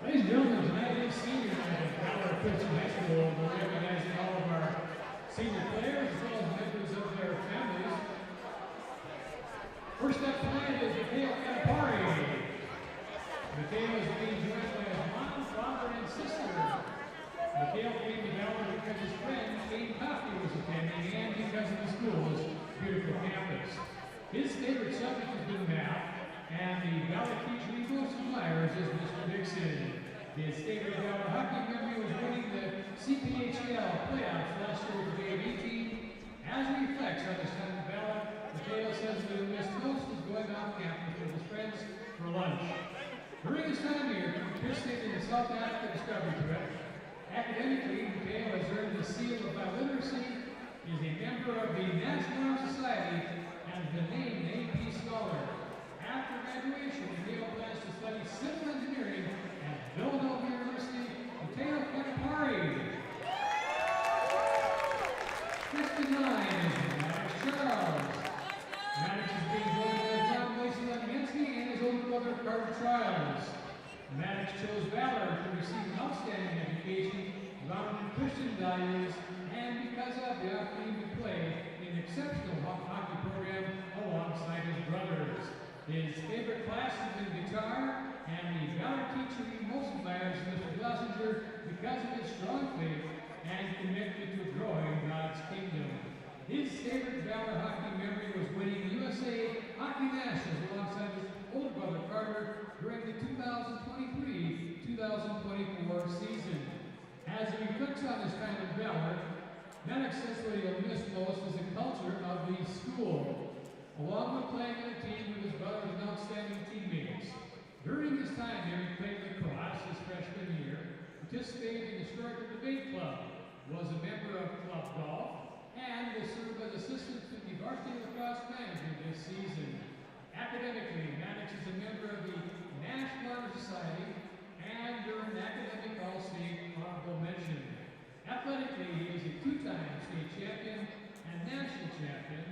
Speaker 6: Ladies and gentlemen, tonight is senior night at Valor Christian High School. We're recognizing all of our senior players as well as members of their families. First up tonight is Mikhail Kanapari. Mikhail is being joined by his mom, father, and sister. Mikhail came to Valor because his friend, Aiden Coffey, was attending and because of the school's beautiful campus. His favorite subject has been math, and the Valor teacher he most admires is Mr. Dixon. His favorite Valor hockey memory was winning the CPHL playoffs last year with the JV team. As he reflects on his time at Valor, Mikhail says that he missed most was going off campus with his friends for lunch. During his time here, he participated in the South Africa Discovery Trip. Academically, Mikhail has earned the seal of biliteracy, is a member of the National Society, and has been named an AP Scholar. After graduation, Mikhail plans to study civil engineering at Villanova University. Mikhail Kanapari. 59 is Maddox Charles. Maddox is being joined by his mom, Lacey Lemensky, and his older brother, Carter Trials. Maddox chose Valor to receive an outstanding education grounded in Christian values and because of the opportunity to play in an exceptional hockey program alongside his brothers. His favorite class has been guitar, and the Valor teacher he most admires is Mr. Glessinger because of his strong faith and commitment to growing God's kingdom. His favorite Valor hockey memory was winning the USA Hockey Nationals alongside his older brother Carter during the 2023-2024 season. As he reflects on his time at Valor, Maddox says what he'll miss most is the culture of the school, along with playing on a team with his brothers and outstanding teammates. During his time here, he played lacrosse his freshman year, participated in the Historical Debate Club, was a member of Club Golf, and will serve as assistant to the Varsity lacrosse manager this season. Academically, Maddox is a member of the National Honor Society and earned academic All-State honorable mention. Athletically, he is a two-time state champion and national champion,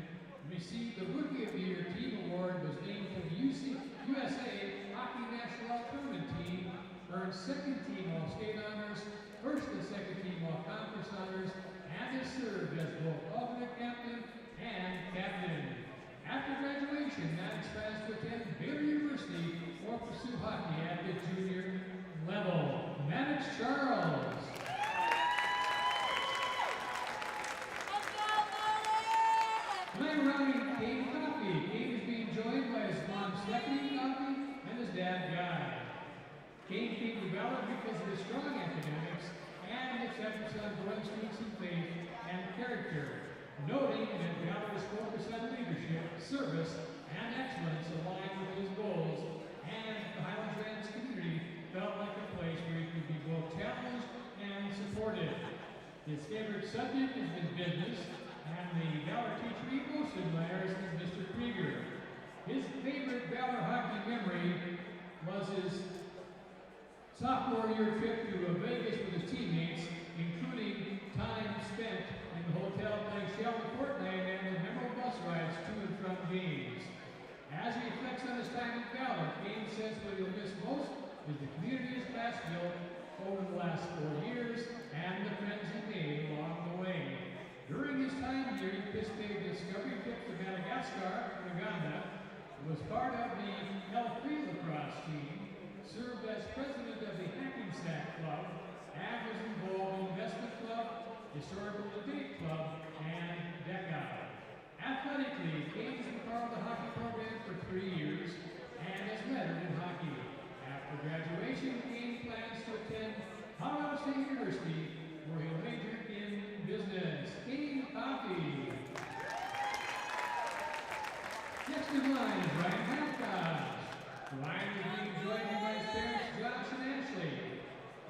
Speaker 6: received the Rookie of the Year Team Award, was named to the USA Hockey National All-Tournament Team, earned second team All-State honors, first and second team All-Conference honors, and has served as both alternate captain and captain. After graduation, Maddox plans to attend Valor University or pursue hockey at the junior level. Maddox Charles. Playing around Kane Coffee. Kane is being joined by his mom Stephanie Coffee and his dad Guy. Kane came to Valor because of his strong academics and its emphasis on growing students in faith and character, noting that Valor's focus on leadership, service, and excellence aligned with his goals, and the Highlands Ranch community felt like a place where he could be both challenged and supported. His favorite subject has been business, and the Valor teacher he most admires is Mr. Krieger. His favorite Valor hockey memory was his sophomore year trip to Vegas with his teammates, including time spent in the hotel playing Sheldon Fortnite and the memorable bus rides to and from games. As he reflects on his time at Valor, Kane says what he'll miss most is the community his class built over the last 4 years and the friends he made along the way. During his time here, he participated in discovery trip to Madagascar and Uganda, was part of the L3 lacrosse team, served as president of the Hacking Sack Club, and was involved in Investment Club, Historical Debate Club, and DECA. Athletically, Kane has been part of the hockey program for 3 years and has lettered in hockey. After graduation, Kane plans to attend Colorado State University, where he'll major in business. Kane Coffee. Next in line is Ryan Hancock. Ryan is being joined by his parents, Josh and Ashley.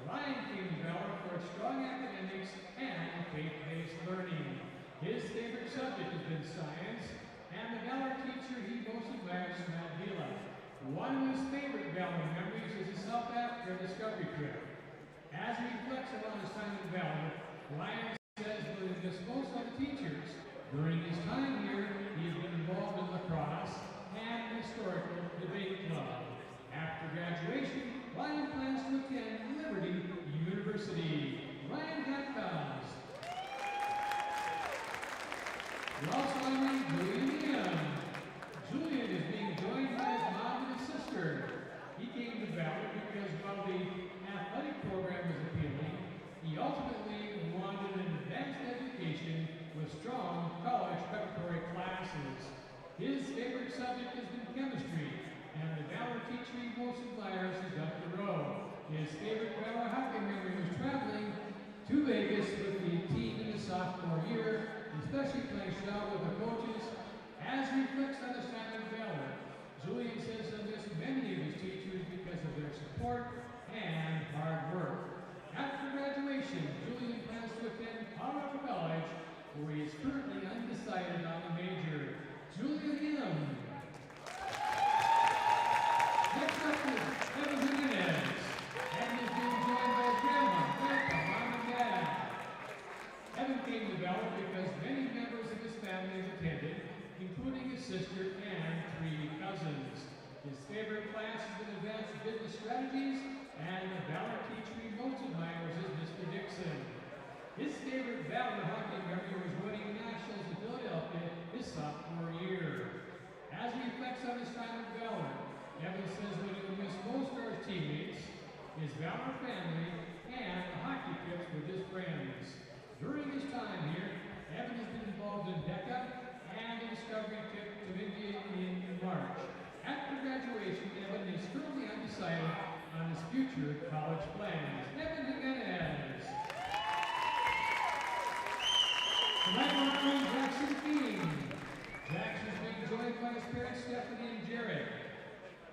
Speaker 6: Ryan came to Valor for its strong academics and faith-based learning. His favorite subject has been science, and the Valor teacher he most admires is Matt Vila. One of his favorite Valor memories is his South Africa discovery trip. As he reflects on his time at Valor, Ryan says that he missed most of the teachers. During his time here, he has been involved in lacrosse and the Historical Debate Club. After graduation, Ryan plans to attend Liberty University. Ryan Hatkas. We're also honoring Julian Young. Julian is being joined by his mom and his sister. He came to Valor because while the athletic program was appealing, he ultimately wanted an advanced education with strong college preparatory classes. His favorite subject has been chemistry, and the Valor teacher he most admires is Dr. Rowe. His favorite Valor hockey memory was traveling to Vegas with the team in his sophomore year, especially playing shot with the coaches. As he reflects on his time at Valor, Julian says he'll miss many of his teachers because of their support and hard work. After graduation, Julian plans to attend Colorado College, where he is currently undecided on the major. Julian Young. Next up is Evan Jimenez. Evan is being joined by his grandma, grandpa, mom, and dad. Evan came to Valor because many members of his family have attended, including his sister and 3 cousins. His favorite class has been advanced business strategies, and the Valor teacher he most admires is Mr. Dixon. His favorite Valor hockey memory was winning nationals in Philadelphia his sophomore year. As he reflects on his time at Valor, Evan says what he will miss most are his teammates, his Valor family, and the hockey trips with his friends. During his time here, Evan has been involved in DECA and a discovery trip to India in March. After graduation, undecided on his future college plans. Evan Jimenez. Tonight we're honoring Jackson King. Jackson's being joined by his parents Stephanie and Jared.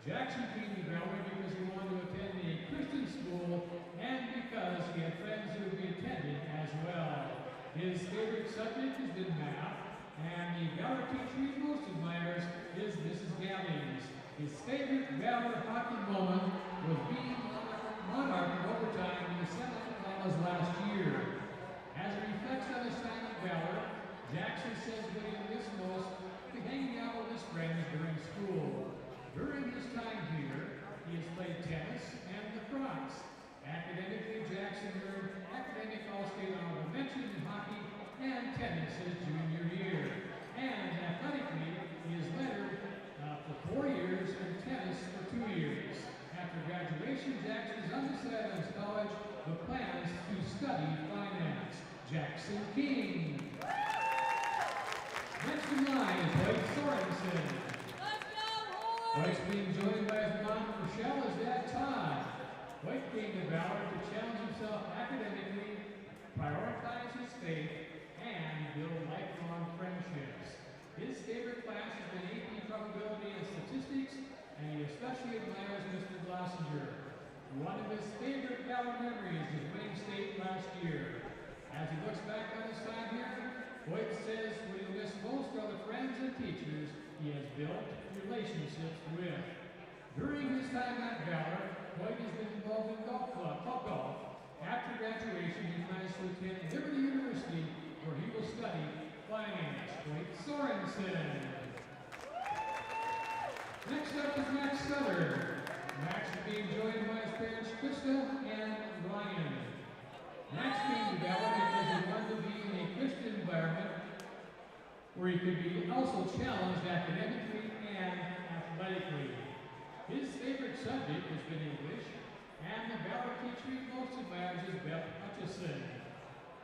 Speaker 6: Jackson came to Valor because he wanted to attend a Christian school and because he had friends who would be attending as well. His favorite subject has been math, and the Valor teacher he most admires is Mrs. Gallings. His favorite Valor hockey moment was being monarch in overtime in the semifinals last year. As he reflects on his time at Valor, Jackson says what he missed most would be hanging out with his friends during school. During his time here, he has played tennis and lacrosse. Academically, Jackson earned academic all-state honorable mention in hockey and tennis his junior year. And athletically, he is lettered for 4 years and tennis for 2 years. After graduation, Jackson is undecided on his college with plans to study finance. Jackson King. Next in line is Blake Sorensen. Blake's being joined by his mom, Rochelle, his dad, Todd. Blake came to Valor to challenge himself academically, prioritize his faith, and build lifelong friendships. His favorite class has been AP Probability and Statistics, and he especially admires Mr. Glossinger. One of his favorite Valor memories is winning state last year. As he looks back on his time here, Boyd says what he'll miss most are the friends and teachers he has built relationships with. During his time at Valor, Boyd has been involved in golf. After graduation, he plans to attend Liberty University, where he will study finance. Blake Sorensen. Next up is Max Sutter. Max is being joined by his parents, Krista and Ryan. Max came to Valor because he wanted to be in a Christian environment where he could be also challenged academically and athletically. His favorite subject has been English, and the Valor teacher he most admires is Beth Hutchison.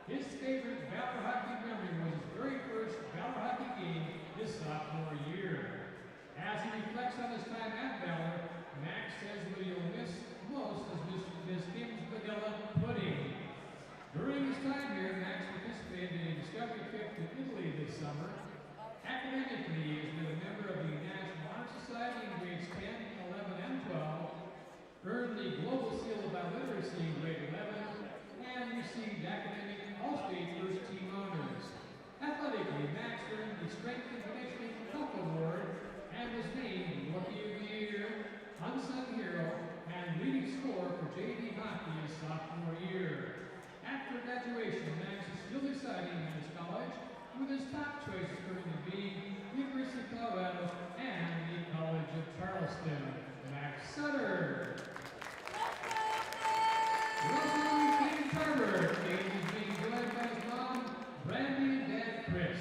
Speaker 6: His favorite Valor hockey memory was his very first Valor hockey game his sophomore year. As he reflects on his time at Valor, Max says what he'll miss most is Miss Kim's vanilla pudding. During his time here, Max participated in a discovery trip to Italy this summer. Academically, he has been a member of the National Honor Society in grades 10, 11, and 12, earned the Global Seal of Biliteracy in grade 11, and received academic all-state first team honors. Athletically, Max earned the Strength and Conditioning Cup Award and was named Rookie of the Year, Unsung Hero, and leading scorer for JV hockey his sophomore year. After graduation, Max is still deciding on his college, with his top choices currently being University of Colorado and the College of Charleston. Max Sutter. Welcome, Katie Carver. Katie is being joined by his mom, Brandy, and dad, Chris.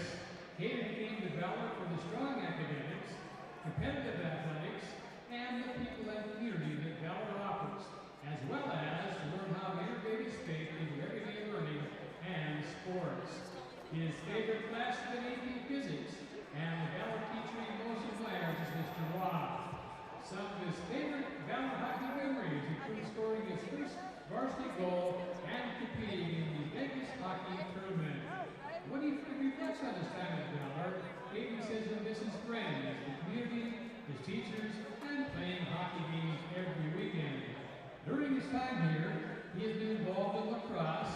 Speaker 6: Katie came to Valor for the strong academics, competitive athletics, and the people and community that Valor offers, as well as to learn how to integrate his faith into everyday learning and sports. His favorite class has been AP Physics, and the Valor teacher he most admires is Mr. Roth. Some of his favorite Valor hockey memories include scoring his first varsity goal and competing in the Vegas hockey tournament. When he reflects on his time at Valor, Avery says he'll miss his friends, the community, his teachers, and playing hockey games every weekend. During his time here, he has been involved in lacrosse,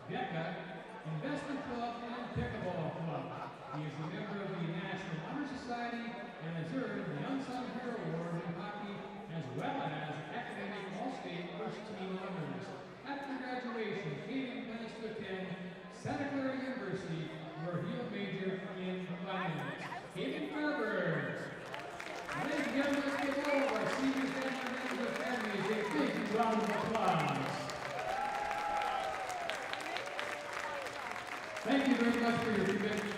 Speaker 6: DECA, Investment Club, and Pickleball Club. He is a member of the National Honor Society and has earned the Unsung Hero Award in hockey, as well as academic all-state first team honors. After graduation, Kaden plans to attend Santa Clara University, where he'll major in finance. Kaden Carver. Ladies and gentlemen, let's give all of our seniors and our members of families a big round of applause. Thank you very much for your commitment.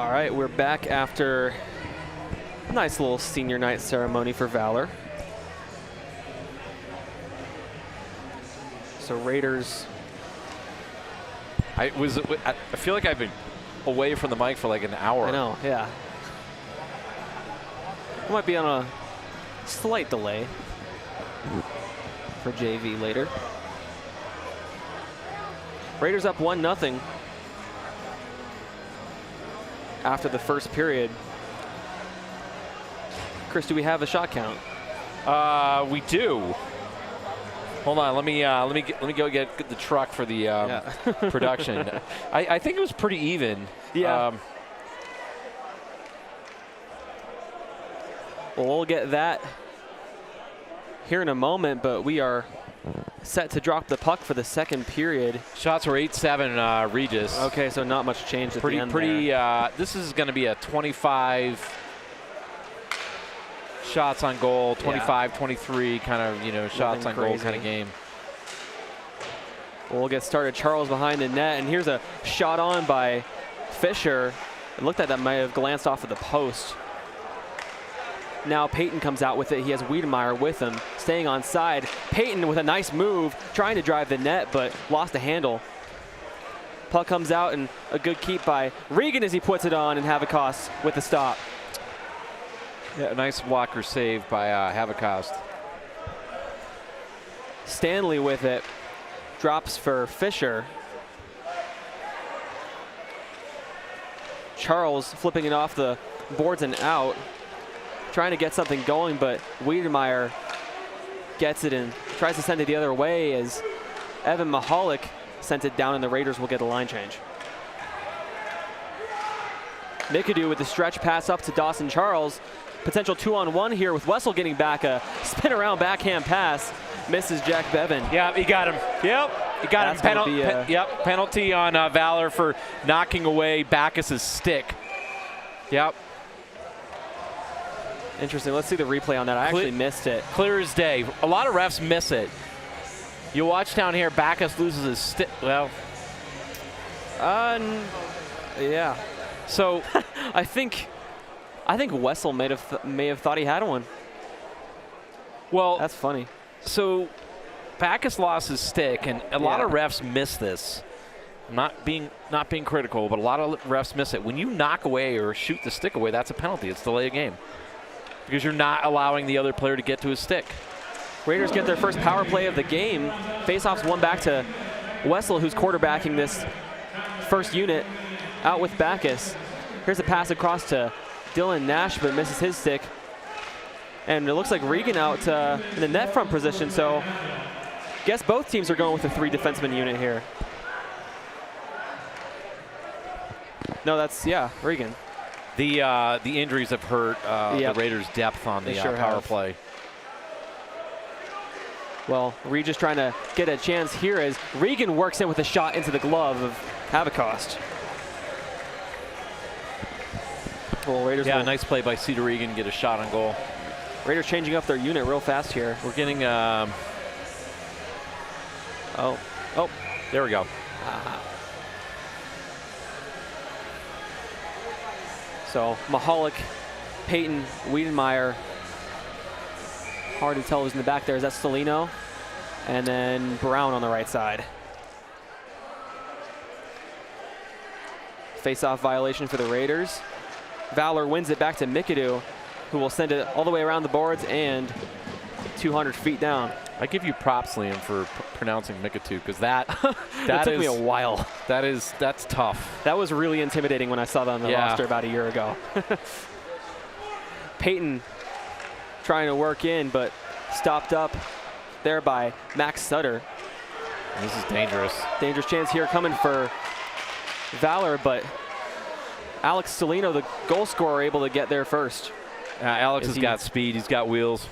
Speaker 4: All right, we're back after a nice little senior night ceremony for Valor. So Raiders.
Speaker 5: I feel like I've been away from the mic for like an hour.
Speaker 4: I know, yeah. We might be on a slight delay for JV later. Raiders up 1-0 after the first period. Chris, do we have a shot count?
Speaker 5: We do. Hold on, let me go get the truck for the production. I think it was pretty even.
Speaker 4: Yeah. Well, we'll get that here in a moment, but we are set to drop the puck for the second period.
Speaker 5: Shots were 8-7 Regis.
Speaker 4: Okay, so not much change at the end there.
Speaker 5: This is going to be a 25 shots on goal, 25, 23 kind of, shots on goal kind of game.
Speaker 4: We'll get started. Charles behind the net, and here's a shot on by Fisher. It looked like that might have glanced off of the post. Now Peyton comes out with it. He has Wiedemeyer with him, staying on side. Peyton with a nice move, trying to drive the net, but lost the handle. Puck comes out, and a good keep by Regan as he puts it on, and Havikos with the stop.
Speaker 5: Yeah, a nice Walker save by Havikos.
Speaker 4: Stanley with it. Drops for Fisher. Charles flipping it off the boards and out. Trying to get something going, but Wiedemeyer gets it and tries to send it the other way as Evan Mahalik sent it down, and the Raiders will get a line change. McAdoo with the stretch pass up to Dawson Charles. Potential 2-on-1 here with Wessel getting back. A spin around backhand pass. Misses Jack Bevan.
Speaker 5: Yeah, he got him. Yep, he got him. Penalty on Valor for knocking away Backus's stick. Yep.
Speaker 4: Interesting. Let's see the replay on that. I actually missed it.
Speaker 5: Clear as day. A lot of refs miss it. You watch down here, Backus loses his stick. Well,
Speaker 4: yeah. So I think Wessel may have thought he had one.
Speaker 5: Well,
Speaker 4: that's funny.
Speaker 5: So Backus lost his stick, and a lot of refs miss this. Not being critical, but a lot of refs miss it. When you knock away or shoot the stick away, that's a penalty. It's delay of game because you're not allowing the other player to get to his stick.
Speaker 4: Raiders get their first power play of the game. Faceoff's one back to Wessel, who's quarterbacking this first unit, out with Backus. Here's a pass across to Dylan Nash, but misses his stick. And it looks like Regan out in the net front position, so guess both teams are going with a 3-defenseman unit here. No, that's, Regan.
Speaker 5: The injuries have hurt the Raiders' depth on the power play.
Speaker 4: Well, Regis trying to get a chance here as Regan works in with a shot into the glove of Havikos. Well, Raiders
Speaker 5: nice play by Cedar Regan, get a shot on goal.
Speaker 4: Raiders changing up their unit real fast here.
Speaker 5: We're getting there we go.
Speaker 4: So Mahalik, Peyton, Wiedemeyer. Hard to tell who's in the back there. Is that Stolino? And then Brown on the right side. Face-off violation for the Raiders. Valor wins it back to McAdoo, who will send it all the way around the boards and 200 feet down.
Speaker 5: I give you props, Liam, for pronouncing McAdoo, because that
Speaker 4: took me a while.
Speaker 5: That's tough.
Speaker 4: That was really intimidating when I saw that on the roster about a year ago. Peyton trying to work in, but stopped up there by Max Sutter.
Speaker 5: This is dangerous.
Speaker 4: Dangerous chance here coming for Valor, but Alex Stolino, the goal scorer, able to get there first.
Speaker 5: Alex has got speed. He's got wheels.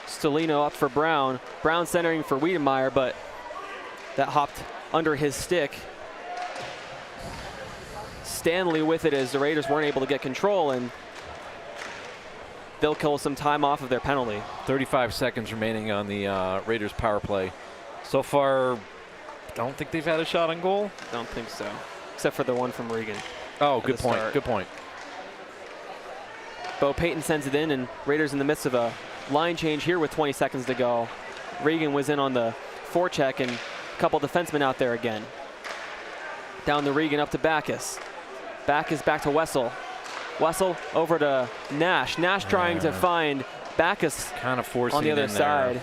Speaker 4: Stolino up for Brown. Brown centering for Wiedemeyer, but that hopped under his stick. Stanley with it as the Raiders weren't able to get control, and they'll kill some time off of their penalty.
Speaker 5: 35 seconds remaining on the Raiders power play. So far, I don't think they've had a shot on goal.
Speaker 4: Don't think so. except for the one from Regan.
Speaker 5: Oh, good point.
Speaker 4: start.
Speaker 5: Good point.
Speaker 4: Bo Payton sends it in, and Raiders in the midst of a line change here with 20 seconds to go. Regan was in on the forecheck, and a couple defensemen out there again. Down to Regan, up to Backus. Backus back to Wessel. Wessel over to Nash. Nash trying to find Backus
Speaker 5: kind of forcing
Speaker 4: on the other
Speaker 5: in there.
Speaker 4: side.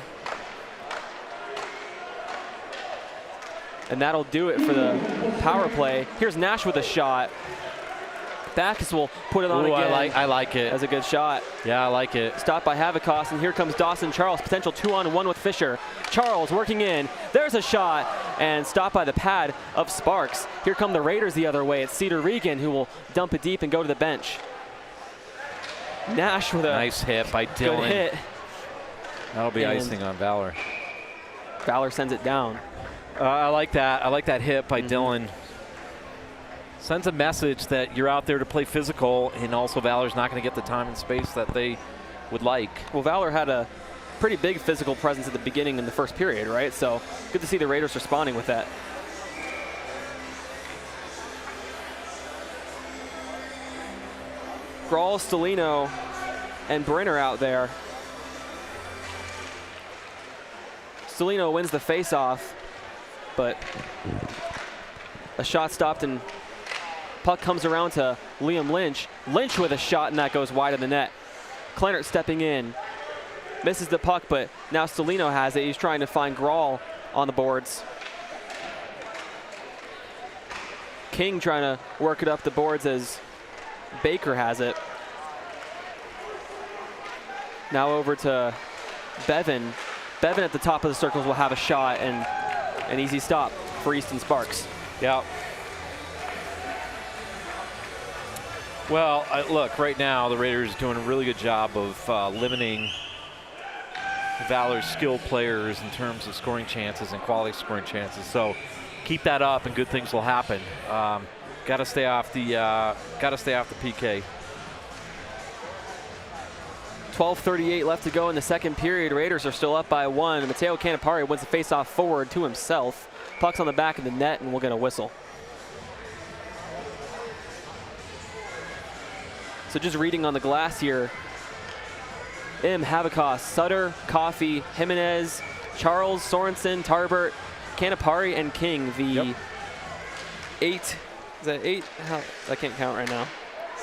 Speaker 4: And that'll do it for the power play. Here's Nash with a shot. Backus will put it on
Speaker 5: Ooh,
Speaker 4: again.
Speaker 5: I like it.
Speaker 4: That's a good shot.
Speaker 5: Yeah, I like it.
Speaker 4: Stopped by Havakos, and here comes Dawson Charles. Potential 2-on-1 with Fisher. Charles working in. There's a shot, and stopped by the pad of Sparks. Here come the Raiders the other way. It's Cedar Regan who will dump it deep and go to the bench. Nash with a
Speaker 5: nice hit by Dylan.
Speaker 4: good hit.
Speaker 5: That'll be
Speaker 4: And
Speaker 5: icing on Valor.
Speaker 4: Valor sends it down.
Speaker 5: I like that. I like that hit by Dylan. Sends a message that you're out there to play physical, and also Valor's not going to get the time and space that they would like.
Speaker 4: Well, Valor had a pretty big physical presence at the beginning in the first period, right? So good to see the Raiders responding with that. Grawl, Stelino, and Brenner out there. Stelino wins the face-off, but a shot stopped, and puck comes around to Liam Lynch. Lynch with a shot, and that goes wide of the net. Kleinert stepping in. Misses the puck, but now Stelino has it. He's trying to find Grawl on the boards. King trying to work it up the boards as Baker has it. Now over to Bevan. Bevan at the top of the circles will have a shot, and an easy stop for Easton Sparks.
Speaker 5: Yeah. Well, look, right now the Raiders are doing a really good job of limiting Valor's skilled players in terms of scoring chances and quality scoring chances. So keep that up, and good things will happen. Got to stay off the PK.
Speaker 4: 12:38 left to go in the second period. Raiders are still up by 1. Matteo Canapari wins the faceoff forward to himself. Puck's on the back of the net, and we'll get a whistle. So just reading on the glass here, Havakos, Sutter, Coffey, Jimenez, Charles, Sorensen, Tarbert, Canapari, and King. The 8, is that 8? I can't count right now.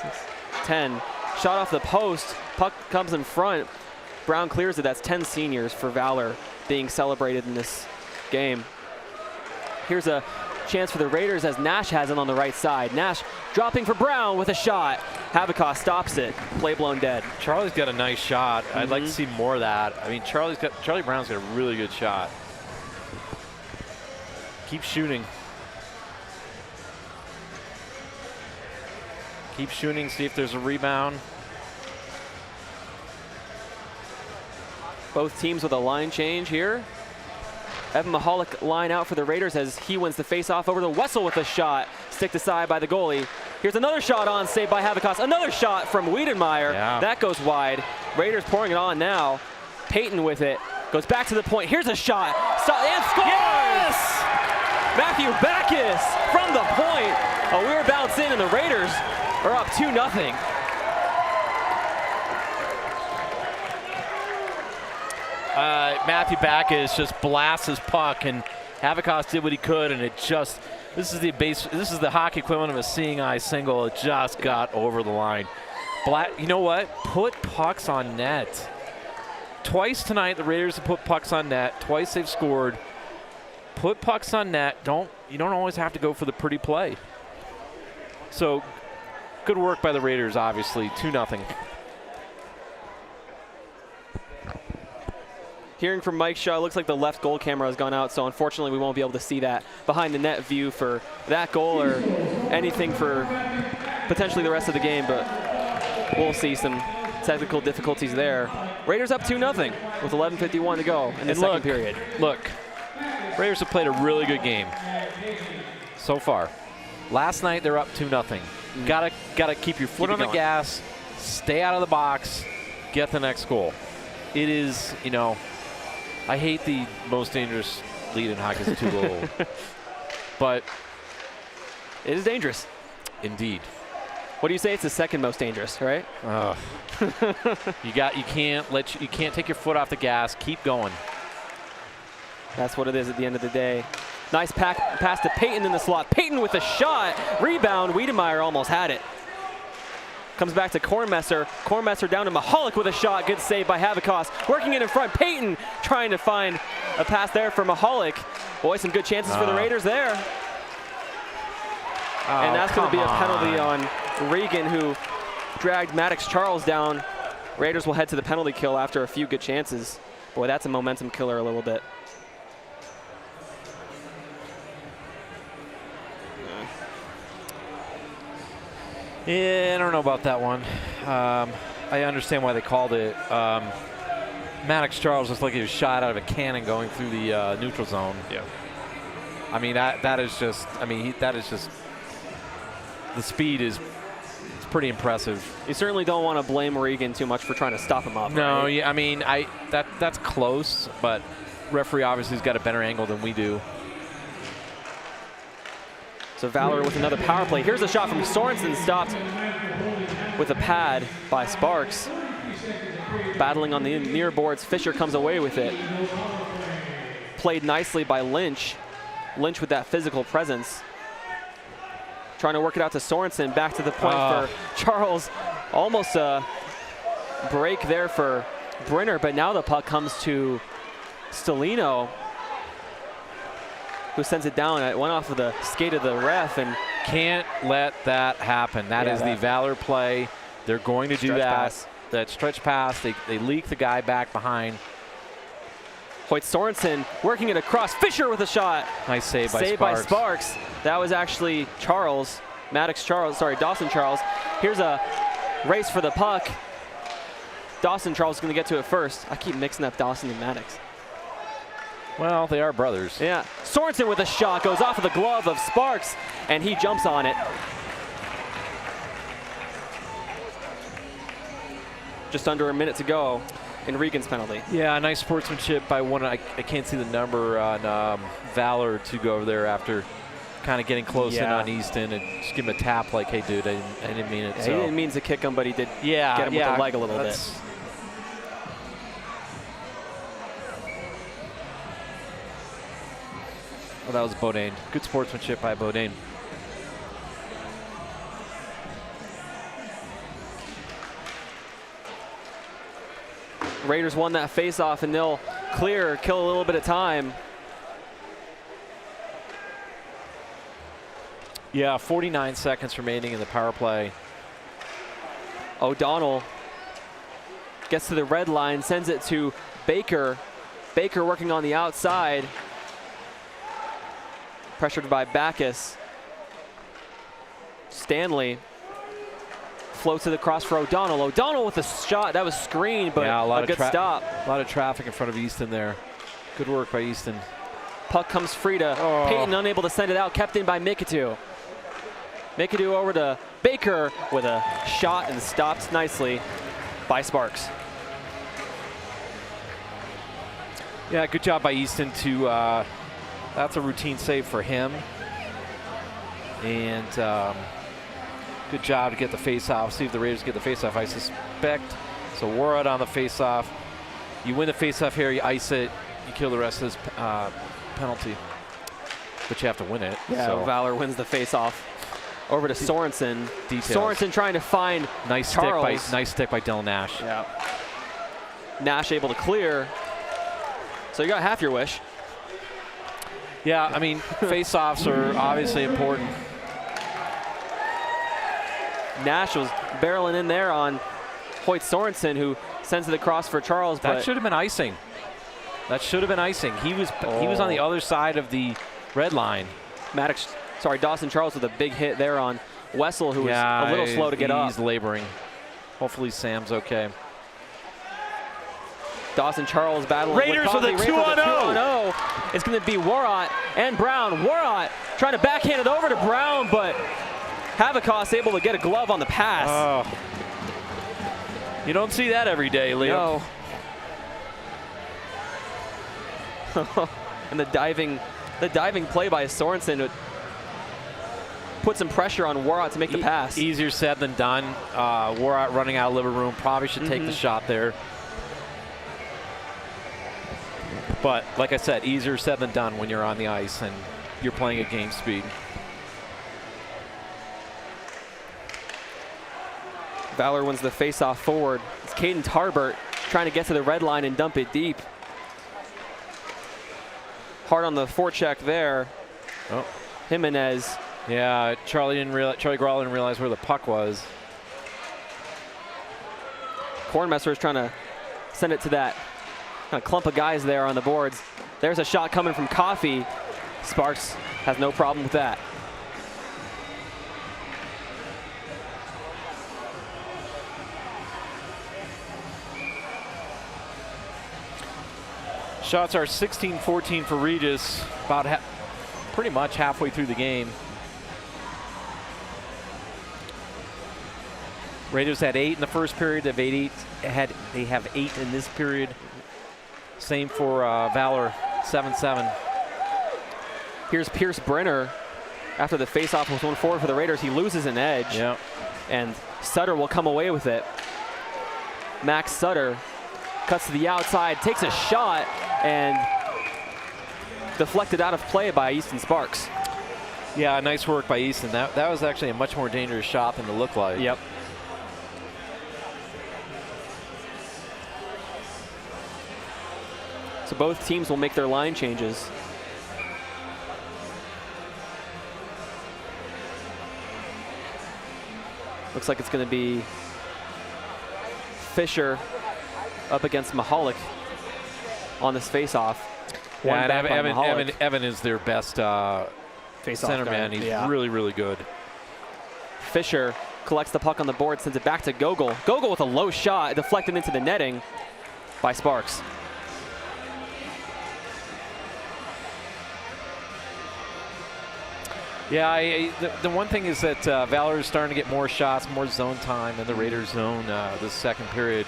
Speaker 4: 6, 10. Shot off the post, puck comes in front. Brown clears it. That's 10 seniors for Valor being celebrated in this game. Here's a chance for the Raiders as Nash has it on the right side. Nash dropping for Brown with a shot. Havakos stops it. Play blown dead.
Speaker 5: Charlie's got a nice shot. I'd like to see more of that. I mean, Charlie Brown's got a really good shot. Keep shooting. Keep shooting, see if there's a rebound.
Speaker 4: Both teams with a line change here. Evan Mahalik line out for the Raiders as he wins the faceoff over to Wessel with a shot. Sticked aside by the goalie. Here's another shot on, saved by Havakos. Another shot from Wiedenmeyer.
Speaker 5: Yeah.
Speaker 4: That goes wide. Raiders pouring it on now. Payton with it. Goes back to the point. Here's a shot. And scores!
Speaker 5: Yes!
Speaker 4: Matthew Backus from the point. A weird bounce in, and the Raiders are up 2-0.
Speaker 5: Matthew Backus just blasts his puck, and Havakos did what he could, and it just, this is the hockey equivalent of a seeing eye single. It just got over the line. You know what? Put pucks on net. Twice tonight the Raiders have put pucks on net. Twice they've scored. Put pucks on net. You don't always have to go for the pretty play. So good work by the Raiders, obviously. 2-0.
Speaker 4: Hearing from Mike Shaw, looks like the left goal camera has gone out, so unfortunately we won't be able to see that behind the net view for that goal or anything for potentially the rest of the game, but we'll see some technical difficulties there. Raiders up 2-0 with 11:51 to go in the second period.
Speaker 5: Look, Raiders have played a really good game so far. Last night they're up 2-0. Gotta keep your foot on the gas, stay out of the box, get the next goal. It is, I hate the most dangerous lead in hockey is 2 goal. But
Speaker 4: It is dangerous.
Speaker 5: Indeed.
Speaker 4: What do you say? It's the second most dangerous, right?
Speaker 5: You can't take your foot off the gas. Keep going.
Speaker 4: That's what it is at the end of the day. Nice pass to Peyton in the slot. Peyton with a shot. Rebound. Wiedemeyer almost had it. Comes back to Kornmesser. Kornmesser down to Mahalik with a shot. Good save by Havikos. Working it in front. Peyton trying to find a pass there for Mahalik. Boy, some good chances for the Raiders there. And that's going to be a penalty on Regan, who dragged Maddox Charles down. Raiders will head to the penalty kill after a few good chances. Boy, that's a momentum killer a little bit.
Speaker 5: Yeah, I don't know about that one. I understand why they called it. Maddox Charles looks like he was shot out of a cannon going through the neutral zone.
Speaker 4: Yeah.
Speaker 5: I mean, that is just, the speed is pretty impressive.
Speaker 4: You certainly don't want to blame Regan too much for trying to stop him up.
Speaker 5: No,
Speaker 4: right?
Speaker 5: yeah, I mean, that's close, but referee obviously has got a better angle than we do.
Speaker 4: So Valor with another power play. Here's a shot from Sorensen, stopped with a pad by Sparks. Battling on the near boards, Fisher comes away with it. Played nicely by Lynch. Lynch with that physical presence. Trying to work it out to Sorensen, back to the point for Charles. Almost a break there for Brenner, but now the puck comes to Stelino, who sends it down. It went off of the skate of the ref, and
Speaker 5: can't let that happen. That is the Valor play. They're going to do that.
Speaker 4: Pass.
Speaker 5: That stretch pass. They leak the guy back behind.
Speaker 4: Hoyt Sorensen working it across. Fisher with a shot.
Speaker 5: Nice save by
Speaker 4: Save
Speaker 5: Sparks.
Speaker 4: by Sparks. That was actually Charles. Dawson Charles. Here's a race for the puck. Dawson Charles is going to get to it first. I keep mixing up Dawson and Maddox.
Speaker 5: Well, they are brothers.
Speaker 4: Yeah. Sorensen with a shot, goes off of the glove of Sparks, and he jumps on it. Just under a minute to go in Regan's penalty.
Speaker 5: Yeah, nice sportsmanship by one. I can't see the number on Valor to go over there after kind of getting close in on Easton and just give him a tap like, hey, dude, I didn't mean it.
Speaker 4: Yeah,
Speaker 5: so.
Speaker 4: He didn't mean to kick him, but he did get him with the leg a little bit.
Speaker 5: Well, that was Bodine. Good sportsmanship by Bodine.
Speaker 4: Raiders won that face-off, and they'll kill a little bit of time.
Speaker 5: Yeah, 49 seconds remaining in the power play.
Speaker 4: O'Donnell gets to the red line, sends it to Baker. Baker working on the outside. Pressured by Backus. Stanley floats to the cross for O'Donnell. O'Donnell with a shot. That was screened, but a good stop.
Speaker 5: A lot of traffic in front of Easton there. Good work by Easton.
Speaker 4: Puck comes free to Peyton, unable to send it out. Kept in by Mikitu. Mikitu over to Baker with a shot and stopped nicely by Sparks.
Speaker 5: Yeah, good job by Easton to, that's a routine save for him. And good job to get the face-off. See if the Raiders get the face-off, I suspect. So we're out on the face-off. You win the face-off here, you ice it, you kill the rest of this penalty. But you have to win it.
Speaker 4: Yeah, so Valor wins the face-off. Over to Sorensen.
Speaker 5: Details.
Speaker 4: Sorensen trying to find Charles.
Speaker 5: Nice stick by Dylan Nash.
Speaker 4: Yeah. Nash able to clear. So you got half your wish.
Speaker 5: Yeah, I mean, face-offs are obviously important.
Speaker 4: Nash was barreling in there on Hoyt Sorensen, who sends it across for Charles.
Speaker 5: That should have been icing. That should have been icing. He was on the other side of the red line.
Speaker 4: Dawson Charles with a big hit there on Wessel, who was a little slow to get up.
Speaker 5: He's laboring. Hopefully Sam's okay.
Speaker 4: Dawson Charles battling
Speaker 5: Raiders with a 2-on-0.
Speaker 4: It's going to be Warrott and Brown. Warrott trying to backhand it over to Brown, but Havikos able to get a glove on the pass.
Speaker 5: Oh. You don't see that every day, Leo.
Speaker 4: No. And the diving play by Sorensen. put some pressure on Warrat to make the pass.
Speaker 5: Easier said than done. Warrat running out of living room, probably should take the shot there. But like I said, easier said than done when you're on the ice and you're playing at game speed.
Speaker 4: Valor wins the face-off forward. It's Caden Tarbert trying to get to the red line and dump it deep. Hard on the forecheck there.
Speaker 5: Oh.
Speaker 4: Jimenez.
Speaker 5: Yeah, Charlie Grawl didn't realize where the puck was.
Speaker 4: Kornmesser is trying to send it to that kind of clump of guys there on the boards. There's a shot coming from Coffey. Sparks has no problem with that.
Speaker 5: Shots are 16-14 for Regis, about pretty much halfway through the game. Raiders had 8 in the first period. They have 8 in this period. Same for Valor, 7-7.
Speaker 4: Here's Pierce Brenner. After the faceoff was 1-4 for the Raiders, he loses an edge.
Speaker 5: Yeah.
Speaker 4: And Sutter will come away with it. Max Sutter cuts to the outside, takes a shot, and deflected out of play by Easton Sparks.
Speaker 5: Yeah, nice work by Easton. That was actually a much more dangerous shot than it looked like.
Speaker 4: Yep. So both teams will make their line changes. Looks like it's going to be Fisher up against Mahalik on this face-off.
Speaker 5: Yeah, and Evan is their best centerman. He's really, really good.
Speaker 4: Fisher collects the puck on the board, sends it back to Gogol. Gogol with a low shot, deflected into the netting by Sparks.
Speaker 5: Yeah, the one thing is that Valor is starting to get more shots, more zone time in the Raiders zone this second period.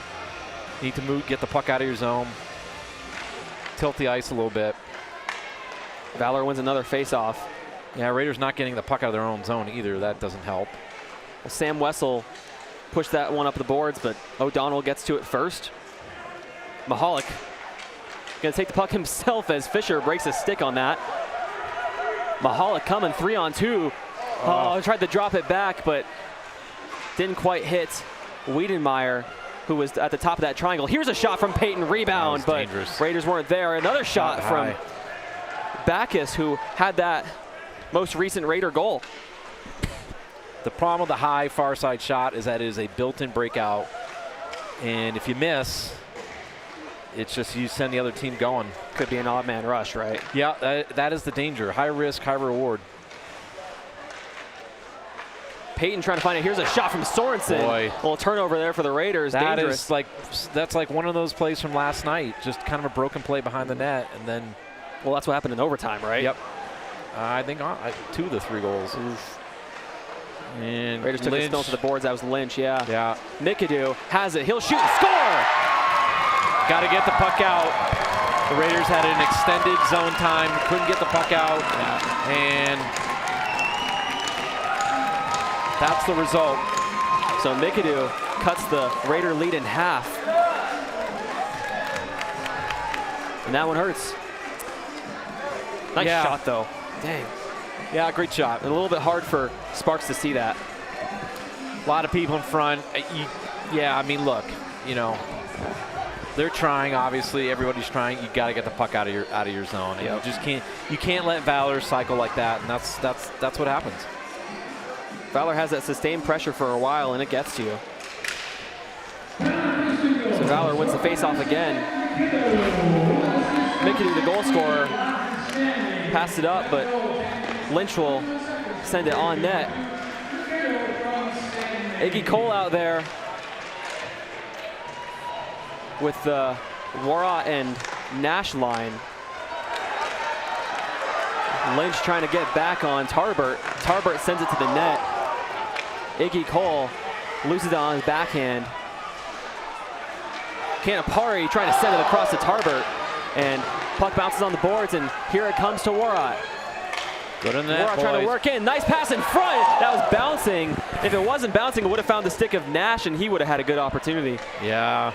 Speaker 5: You need to get the puck out of your zone, tilt the ice a little bit.
Speaker 4: Valor wins another face-off.
Speaker 5: Yeah, Raiders not getting the puck out of their own zone either. That doesn't help.
Speaker 4: Well, Sam Wessel pushed that one up the boards, but O'Donnell gets to it first. Mahalik going to take the puck himself as Fisher breaks a stick on that. Mahalik coming 3-on-2. Oh, tried to drop it back, but didn't quite hit Wiedenmeyer, who was at the top of that triangle. Here's a shot from Peyton, rebound, but dangerous. Raiders weren't there. Another shot from Backus, who had that most recent Raider goal.
Speaker 5: The problem with the high far side shot is that it is a built-in breakout, and if you miss, it's just you send the other team going.
Speaker 4: Could be an odd man rush, right?
Speaker 5: Yeah, that is the danger. High risk, high reward.
Speaker 4: Peyton trying to find it. Here's a shot from Sorensen.
Speaker 5: Boy.
Speaker 4: A little turnover there for the Raiders. Dangerous.
Speaker 5: That's like one of those plays from last night. Just kind of a broken play behind the net, and then.
Speaker 4: Well, that's what happened in overtime, right?
Speaker 5: Yep. I think 2 of the 3 goals.
Speaker 4: Oof.
Speaker 5: And
Speaker 4: Raiders took a stone to the boards. That was Lynch, yeah.
Speaker 5: Yeah.
Speaker 4: McAdoo has it. He'll shoot and score!
Speaker 5: Got to get the puck out. The Raiders had an extended zone time. Couldn't get the puck out.
Speaker 4: Yeah.
Speaker 5: And that's the result.
Speaker 4: So McAdoo cuts the Raider lead in half. And that one hurts. Nice shot, though. Dang.
Speaker 5: Yeah, great shot.
Speaker 4: And a little bit hard for Sparks to see that.
Speaker 5: A lot of people in front. Yeah, I mean, look, they're trying. Obviously, everybody's trying. You got to get the puck out of your zone. And you just can't let Valor cycle like that. And that's what happens.
Speaker 4: Valor has that sustained pressure for a while, and it gets to you. So Valor wins the faceoff again. McAdoo, the goal scorer, passed it up, but Lynch will send it on net. Iggy Cole out there with the Warrat and Nash line. Lynch trying to get back on Tarbert. Tarbert sends it to the net. Iggy Cole loses it on his backhand. Canapari trying to send it across to Tarbert, and puck bounces on the boards, and here it comes to Warrat.
Speaker 5: Go to the net,
Speaker 4: Warrock trying to
Speaker 5: boys.
Speaker 4: work in. Nice pass in front. That was bouncing. If it wasn't bouncing, it would have found the stick of Nash, and he would have had a good opportunity.
Speaker 5: Yeah.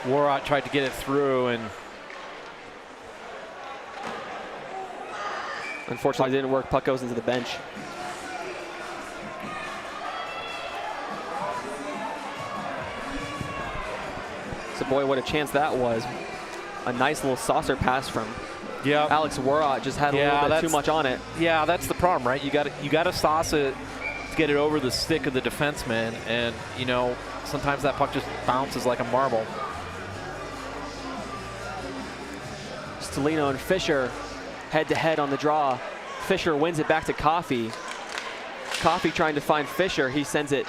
Speaker 5: Warrock tried to get it through, and
Speaker 4: unfortunately, it didn't work. Puck goes into the bench. So boy, what a chance that was. A nice little saucer pass from Alex Warrock. Just had a little bit too much on it.
Speaker 5: Yeah, that's the problem, right? You got to sauce it to get it over the stick of the defenseman, and you know sometimes that puck just bounces like a marble.
Speaker 4: Stelino and Fisher head-to-head on the draw. Fisher wins it back to Coffey. Coffey trying to find Fisher. He sends it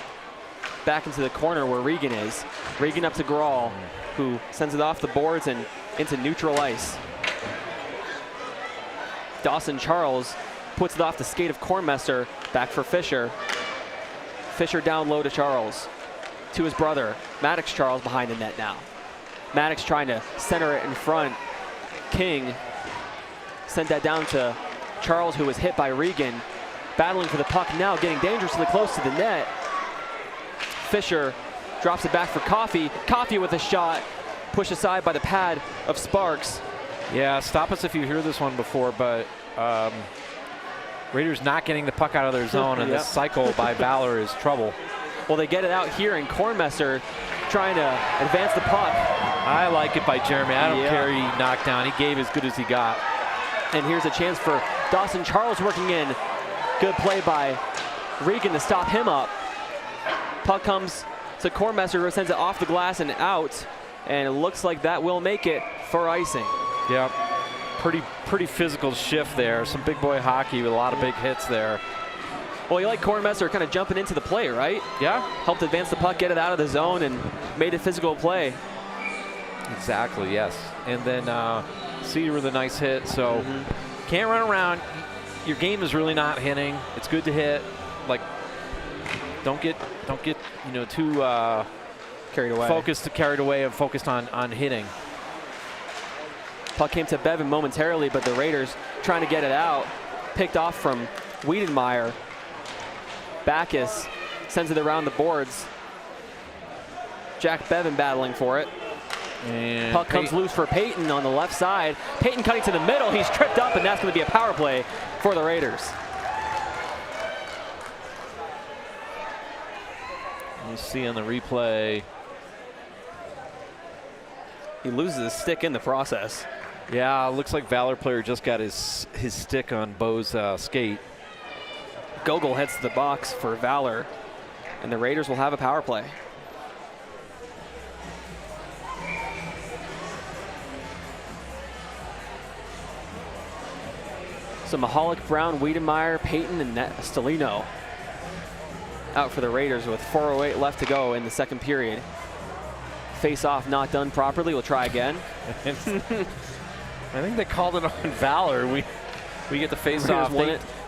Speaker 4: back into the corner where Regan is. Regan up to Grawl, who sends it off the boards and into neutral ice. Dawson Charles puts it off the skate of Kornmesser, back for Fisher. Fisher down low to Charles. To his brother, Maddox Charles behind the net now. Maddox trying to center it in front. King sent that down to Charles, who was hit by Regan. Battling for the puck now, getting dangerously close to the net. Fisher drops it back for Coffey. Coffey with a shot, pushed aside by the pad of Sparks.
Speaker 5: Yeah, stop us if you hear this one before, but Raiders not getting the puck out of their zone, and this cycle by Valor is trouble.
Speaker 4: Well, they get it out here, and Kornmesser trying to advance the puck.
Speaker 5: I like it by Jeremy. I don't care he knocked down. He gave as good as he got.
Speaker 4: And here's a chance for Dawson Charles working in. Good play by Regan to stop him up. Puck comes to Kornmesser, who sends it off the glass and out. And it looks like that will make it for icing.
Speaker 5: Yeah, pretty physical shift there. Some big boy hockey with a lot of big hits there.
Speaker 4: Well, you like Kornmesser kind of jumping into the play, right?
Speaker 5: Yeah.
Speaker 4: Helped advance the puck, get it out of the zone, and made a physical play.
Speaker 5: Exactly, yes. And then Cedar with a nice hit. So can't run around. Your game is really not hitting. It's good to hit. Like, don't get too
Speaker 4: carried away.
Speaker 5: Carried away and focused on hitting.
Speaker 4: Puck came to Bevan momentarily, but the Raiders trying to get it out. Picked off from Wiedenmeyer. Backus sends it around the boards. Jack Bevan battling for it.
Speaker 5: And
Speaker 4: puck comes loose for Peyton on the left side. Peyton cutting to the middle. He's tripped up, and that's going to be a power play for the Raiders.
Speaker 5: You see on the replay,
Speaker 4: he loses his stick in the process.
Speaker 5: Yeah, looks like Valor player just got his stick on Bo's skate.
Speaker 4: Gogol heads to the box for Valor, and the Raiders will have a power play. So Mahalik, Brown, Wiedenmeyer, Peyton, and Stelino out for the Raiders with 4:08 left to go in the second period. Face-off not done properly. We'll try again.
Speaker 5: I think they called it on Valor. We get the face-off.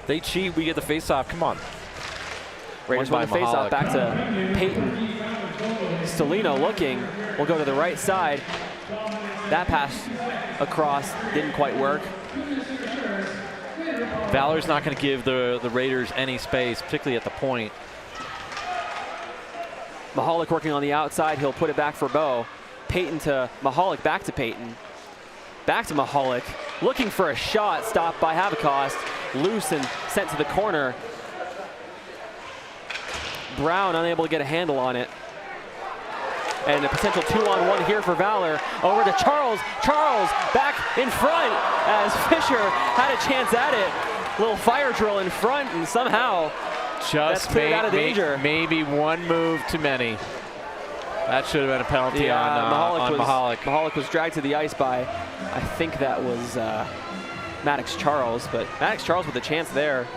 Speaker 5: They cheat. We get the face-off. Come on.
Speaker 4: Raiders want the face-off back to Peyton. Stelino looking. Will go to the right side. That pass across didn't quite work.
Speaker 5: Valor's not going to give the Raiders any space, particularly at the point.
Speaker 4: Mahalik working on the outside. He'll put it back for Bo. Peyton to Mahalik, back to Peyton. Back to Mahalik. Looking for a shot, stopped by Habakost. Loose and sent to the corner. Brown unable to get a handle on it. And a potential 2-on-1 here for Valor. Over to Charles. Charles back in front as Fisher had a chance at it. Little fire drill in front, and somehow
Speaker 5: just
Speaker 4: cleared out of danger.
Speaker 5: Maybe one move too many. That should have been a penalty on Mahalik.
Speaker 4: Mahalik was dragged to the ice by, I think that was Maddox Charles, but Maddox Charles with a chance there.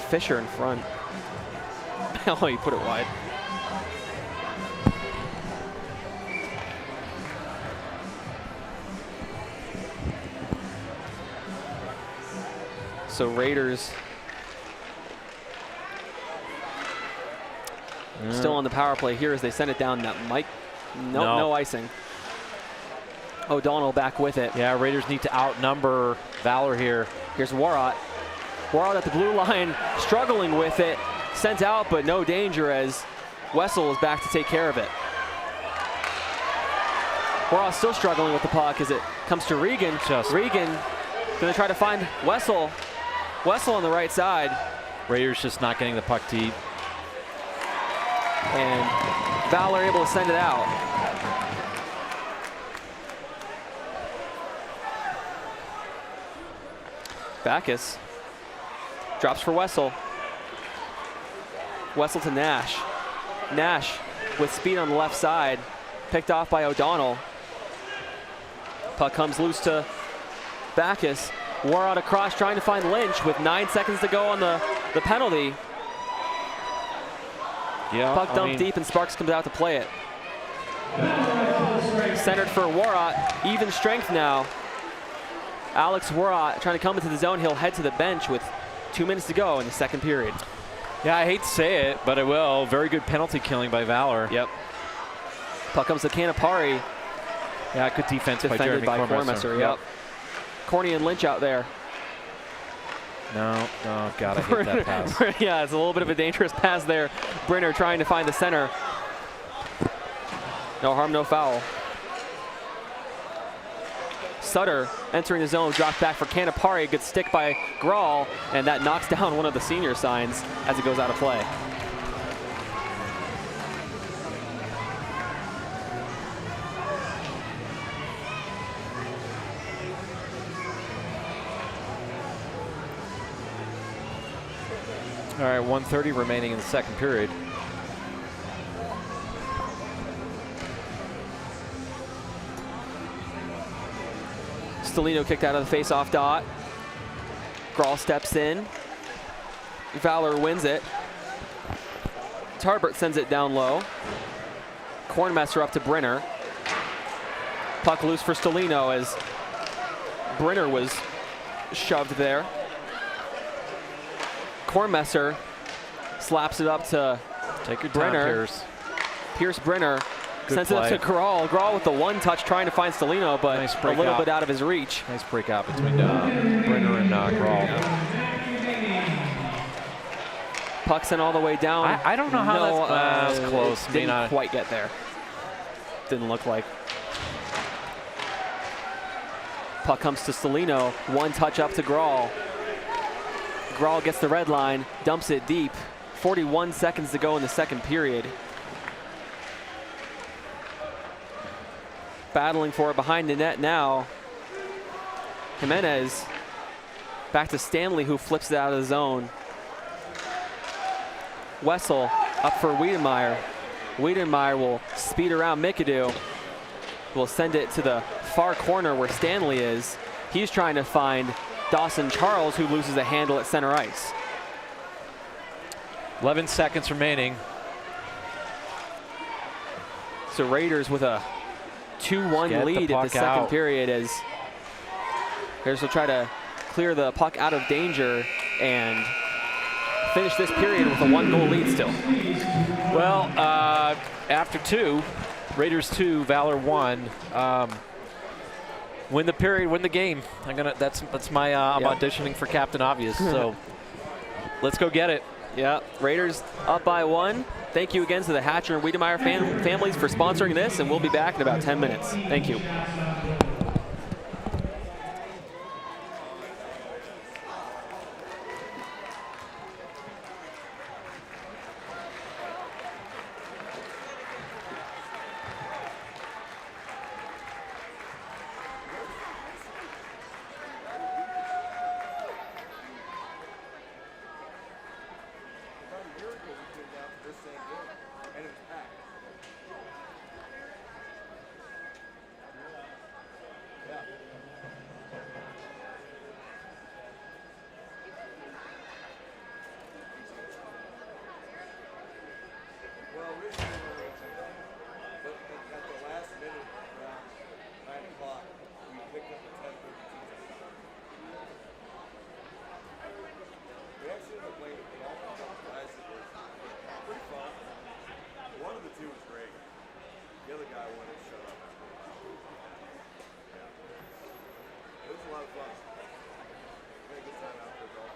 Speaker 4: Fisher in front. Oh, he put it wide. So Raiders still on the power play here as they send it down. No icing. O'Donnell back with it.
Speaker 5: Yeah, Raiders need to outnumber Valor here.
Speaker 4: Here's Warrott. We're out at the blue line, struggling with it. Sent out, but no danger as Wessel is back to take care of it. We're all still struggling with the puck as it comes to Regan. Regan gonna try to find Wessel. Wessel on the right side.
Speaker 5: Raiders just not getting the puck deep.
Speaker 4: And Valor able to send it out. Backus drops for Wessel. Wessel to Nash. Nash with speed on the left side, picked off by O'Donnell. Puck comes loose to Backus. Warrod across trying to find Lynch with 9 seconds to go on the penalty.
Speaker 5: Yeah,
Speaker 4: Puck dumped deep and Sparks comes out to play it. Centered for Warrot, even strength now. Alex Warrot trying to come into the zone. He'll head to the bench with 2 minutes to go in the second period.
Speaker 5: Yeah, I hate to say it, but I will. Very good penalty killing by Valor.
Speaker 4: Yep. Puck comes to Canapari.
Speaker 5: Yeah, good defense by
Speaker 4: Defended
Speaker 5: Jeremy
Speaker 4: by
Speaker 5: Cormesser.
Speaker 4: Yep. Corny and Lynch out there.
Speaker 5: No, God, I hate that pass.
Speaker 4: Yeah, it's a little bit of a dangerous pass there. Brenner trying to find the center. No harm, no foul. Sutter entering the zone, dropped back for Canapari. Good stick by Grawl, and that knocks down one of the senior signs as it goes out of play.
Speaker 5: All right, 1:30 remaining in the second period.
Speaker 4: Stelino kicked out of the face-off dot. Grawl steps in. Valor wins it. Tarbert sends it down low. Kornmesser up to Brenner. Puck loose for Stelino as Brenner was shoved there. Kornmesser slaps it up to
Speaker 5: Take your
Speaker 4: Brenner.
Speaker 5: time, Pierce.
Speaker 4: Pierce Brenner
Speaker 5: Good
Speaker 4: sends it up
Speaker 5: play.
Speaker 4: to Grawl. Grawl with the one touch trying to find Stelino, but
Speaker 5: Nice
Speaker 4: a
Speaker 5: break
Speaker 4: little
Speaker 5: out.
Speaker 4: bit out of his reach.
Speaker 5: Nice break out between Brenner and Grawl.
Speaker 4: Puck sent all the way down.
Speaker 5: I don't know how that's close.
Speaker 4: Didn't quite get there. Didn't look like. Puck comes to Stelino. One touch up to Grawl. Grawl gets the red line, dumps it deep. 41 seconds to go in the second period. Battling for it behind the net now. Jimenez back to Stanley, who flips it out of the zone. Wessel up for Wiedemeyer. Wiedemeyer will speed around McAdoo. Will send it to the far corner where Stanley is. He's trying to find Dawson Charles, who loses a handle at center ice.
Speaker 5: 11 seconds remaining.
Speaker 4: So Raiders with a 2-1 lead at the second period as Raiders will try to clear the puck out of danger and finish this period with a 1-goal lead still.
Speaker 5: Well, after two, Raiders 2, Valor 1. Win the period, win the game. That's my I'm auditioning for Captain Obvious. So let's go get it.
Speaker 4: Yeah, Raiders up by 1. Thank you again to the Hatcher and Wiedemeyer families for sponsoring this, and we'll be back in about 10 minutes. Thank you.
Speaker 7: It was a lot of fun. We had a good time out there, golf.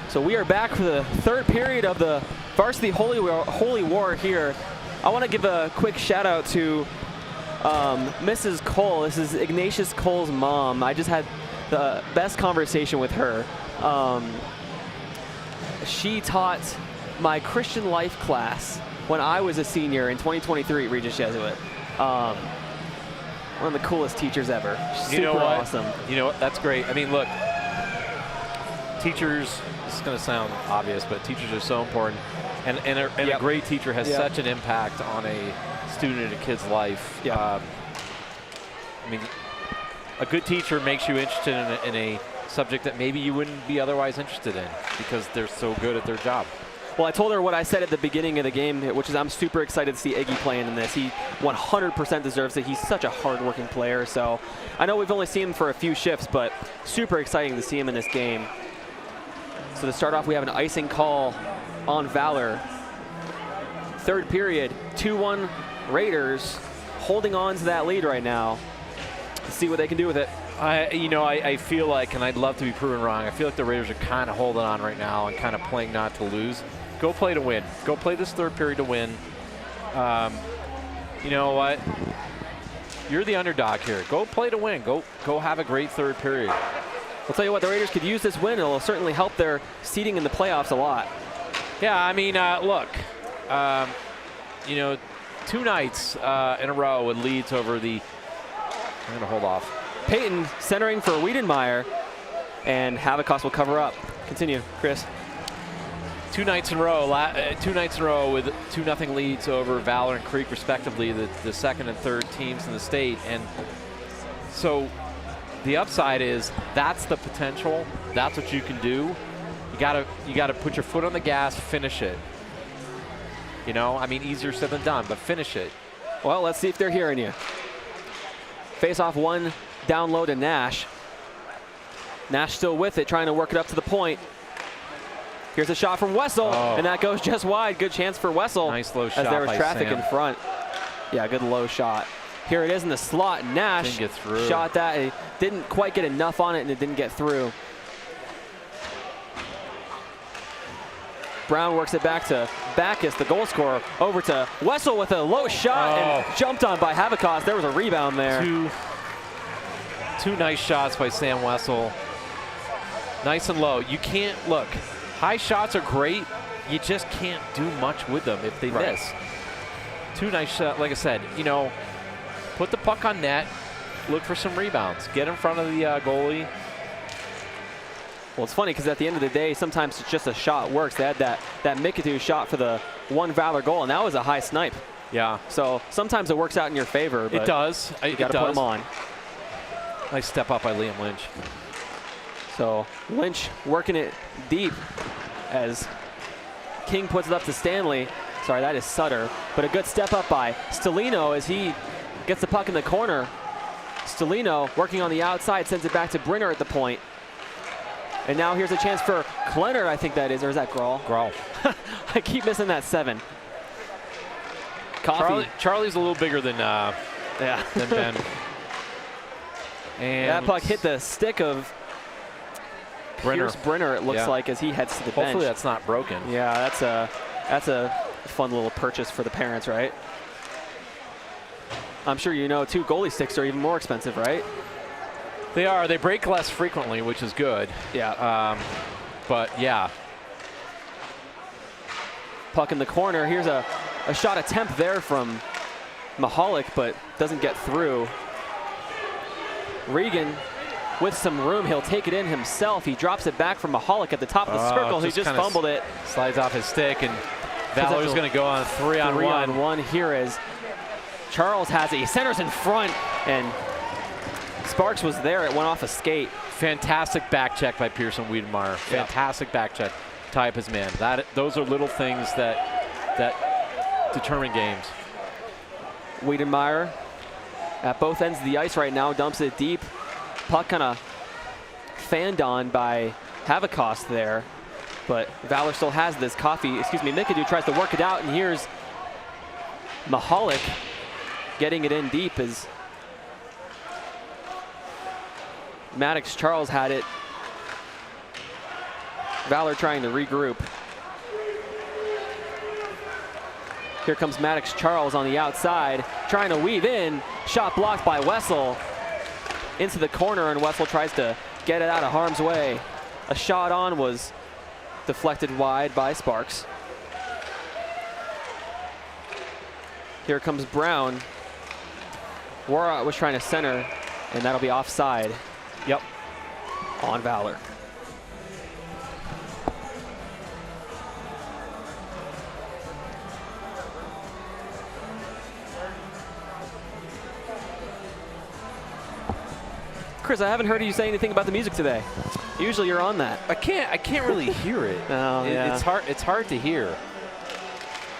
Speaker 4: So we are back for the third period of the Varsity Holy War here. I want to give a quick shout out to Mrs. Cole. This is Ignatius Cole's mom. I just had the best conversation with her. She taught my Christian life class when I was a senior in 2023 at Regis Jesuit. One of the coolest teachers ever. Super awesome.
Speaker 5: You know what? That's great. I mean, look, teachers, this is going to sound obvious, but teachers are so important. And a great teacher has such an impact on a student and a kid's life. I mean, a good teacher makes you interested in a subject that maybe you wouldn't be otherwise interested in because they're so good at their job.
Speaker 4: Well, I told her what I said at the beginning of the game, which is I'm super excited to see Iggy playing in this. He 100% deserves it. He's such a hard-working player. So I know we've only seen him for a few shifts, but super exciting to see him in this game. So to start off, we have an icing call on Valor. Third period, 2-1 Raiders, holding on to that lead right now. Let's see what they can do with it.
Speaker 5: I feel like, and I'd love to be proven wrong, I feel like the Raiders are kind of holding on right now and kind of playing not to lose. Go play to win. Go play this third period to win. You know what? You're the underdog here. Go play to win. Go have a great third period.
Speaker 4: I'll tell you what, the Raiders could use this win. It'll certainly help their seeding in the playoffs a lot.
Speaker 5: Yeah, I mean, look, you know, 2 nights in a row with leads over the, I'm going to hold off.
Speaker 4: Peyton centering for Wiedenmeyer, and Havocos will cover up. Continue, Chris.
Speaker 5: 2 nights in a row, with 2-0 leads over Valor and Creek, respectively, the second and third teams in the state. And so the upside is that's the potential. That's what you can do. You gotta put your foot on the gas, finish it. You know, I mean, easier said than done, but finish it.
Speaker 4: Well, let's see if they're hearing you. Face off one down low to Nash. Nash still with it, trying to work it up to the point. Here's a shot from Wessel, and that goes just wide. Good chance for Wessel.
Speaker 5: Nice low shot
Speaker 4: as there was
Speaker 5: by
Speaker 4: traffic
Speaker 5: Sam.
Speaker 4: in front. Yeah, good low shot. Here it is in the slot. Nash
Speaker 5: didn't get through.
Speaker 4: Shot that. He didn't quite get enough on it, and it didn't get through. Brown works it back to Backus, the goal scorer, over to Wessel with a low shot and jumped on by Havocos. There was a rebound there.
Speaker 5: Two nice shots by Sam Wessel. Nice and low. You can't, look, high shots are great. You just can't do much with them if they miss. 2 nice shots, like I said, you know, put the puck on net, look for some rebounds, get in front of the goalie.
Speaker 4: Well, it's funny because at the end of the day, sometimes it's just a shot works. They had that Mikatu shot for the one Valor goal, and that was a high snipe.
Speaker 5: Yeah.
Speaker 4: So sometimes it works out in your favor. But
Speaker 5: it does.
Speaker 4: You got to put them on.
Speaker 5: Nice step up by Liam Lynch.
Speaker 4: So Lynch working it deep as King puts it up to Stanley. Sorry, that is Sutter. But a good step up by Stelino as he gets the puck in the corner. Stelino working on the outside, sends it back to Brenner at the point. And now here's a chance for Klenner, I think that is, or is that Grawl?
Speaker 5: Grawl.
Speaker 4: I keep missing that 7. Coffee.
Speaker 5: Charlie's a little bigger than Ben. And
Speaker 4: that puck hit the stick of Pierce Brenner, it looks like, as he heads to the bench.
Speaker 5: Hopefully that's not broken.
Speaker 4: Yeah, that's a fun little purchase for the parents, right? I'm sure you know, too, goalie sticks are even more expensive, right?
Speaker 5: They are. They break less frequently, which is good.
Speaker 4: Yeah.
Speaker 5: But, yeah.
Speaker 4: Puck in the corner. Here's a shot attempt there from Mahalik, but doesn't get through. Regan with some room. He'll take it in himself. He drops it back from Mahalik at the top of the circle. He just fumbled it.
Speaker 5: Slides off his stick, and Valor's going to go on 3-on-1.
Speaker 4: Here is Charles has it. He centers in front, and Sparks was there. It went off a skate.
Speaker 5: Fantastic back check by Pearson Wiedenmeyer. Fantastic back check. Tie up his man. Those are little things that determine games.
Speaker 4: Wiedenmeyer at both ends of the ice right now, dumps it deep. Puck kind of fanned on by Havocos there, but Valor still has this. Mikadu tries to work it out, and here's Mahalik getting it in deep as Maddox Charles had it. Valor trying to regroup. Here comes Maddox Charles on the outside, trying to weave in. Shot blocked by Wessel into the corner, and Wessel tries to get it out of harm's way. A shot on was deflected wide by Sparks. Here comes Brown. Wara was trying to center, and that'll be offside.
Speaker 5: Yep.
Speaker 4: On Valor. Chris, I haven't heard you say anything about the music today. Usually you're on that.
Speaker 5: I can't really hear it.
Speaker 4: No, yeah.
Speaker 5: It's hard to hear.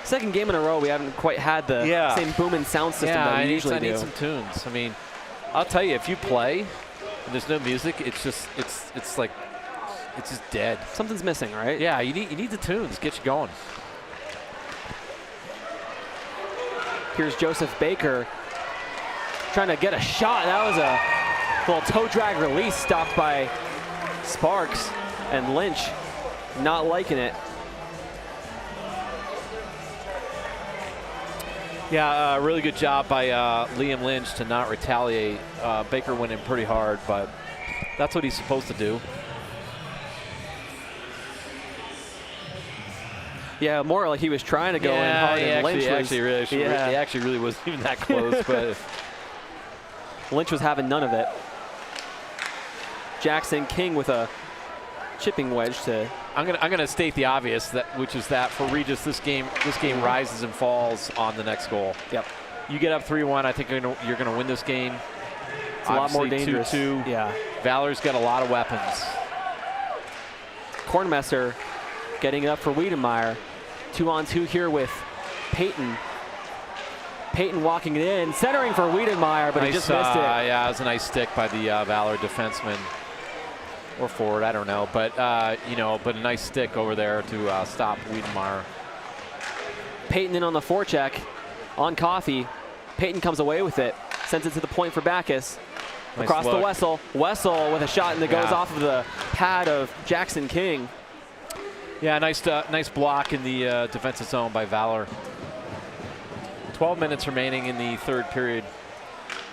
Speaker 4: Second game in a row, we haven't quite had the same booming sound system that we usually do.
Speaker 5: I need some tunes. I mean, I'll tell you, if you play and there's no music, it's just dead.
Speaker 4: Something's missing, right?
Speaker 5: Yeah, you need the tunes. Get you going.
Speaker 4: Here's Joseph Baker trying to get a shot. That was a little toe drag release stopped by Sparks, and Lynch not liking it.
Speaker 5: Yeah, really good job by Liam Lynch to not retaliate. Baker went in pretty hard, but that's what he's supposed to do.
Speaker 4: Yeah, more like he was trying to go in hard, and Lynch
Speaker 5: he actually really wasn't even that close, but
Speaker 4: Lynch was having none of it. Jackson King with a chipping wedge to.
Speaker 5: I'm gonna state the obvious, which is that for Regis, this game rises and falls on the next goal.
Speaker 4: Yep.
Speaker 5: You get up 3-1, I think you're gonna win this game.
Speaker 4: It's a lot more dangerous.
Speaker 5: 2-2.
Speaker 4: Yeah.
Speaker 5: Valor's got a lot of weapons.
Speaker 4: Kornmesser getting up for Wiedemeyer. 2-on-2 here with Peyton. Peyton walking it in, centering for Wiedemeyer, but he just missed it.
Speaker 5: Yeah, it was a nice stick by the Valor defenseman. Or forward, I don't know, but but a nice stick over there to stop Wiedemeyer.
Speaker 4: Peyton in on the forecheck on Coffey. Peyton comes away with it, sends it to the point for Backus.
Speaker 5: Nice
Speaker 4: across
Speaker 5: look.
Speaker 4: to Wessel. Wessel with a shot that goes off of the pad of Jackson King.
Speaker 5: Yeah, nice block in the defensive zone by Valor. 12 minutes remaining in the third period.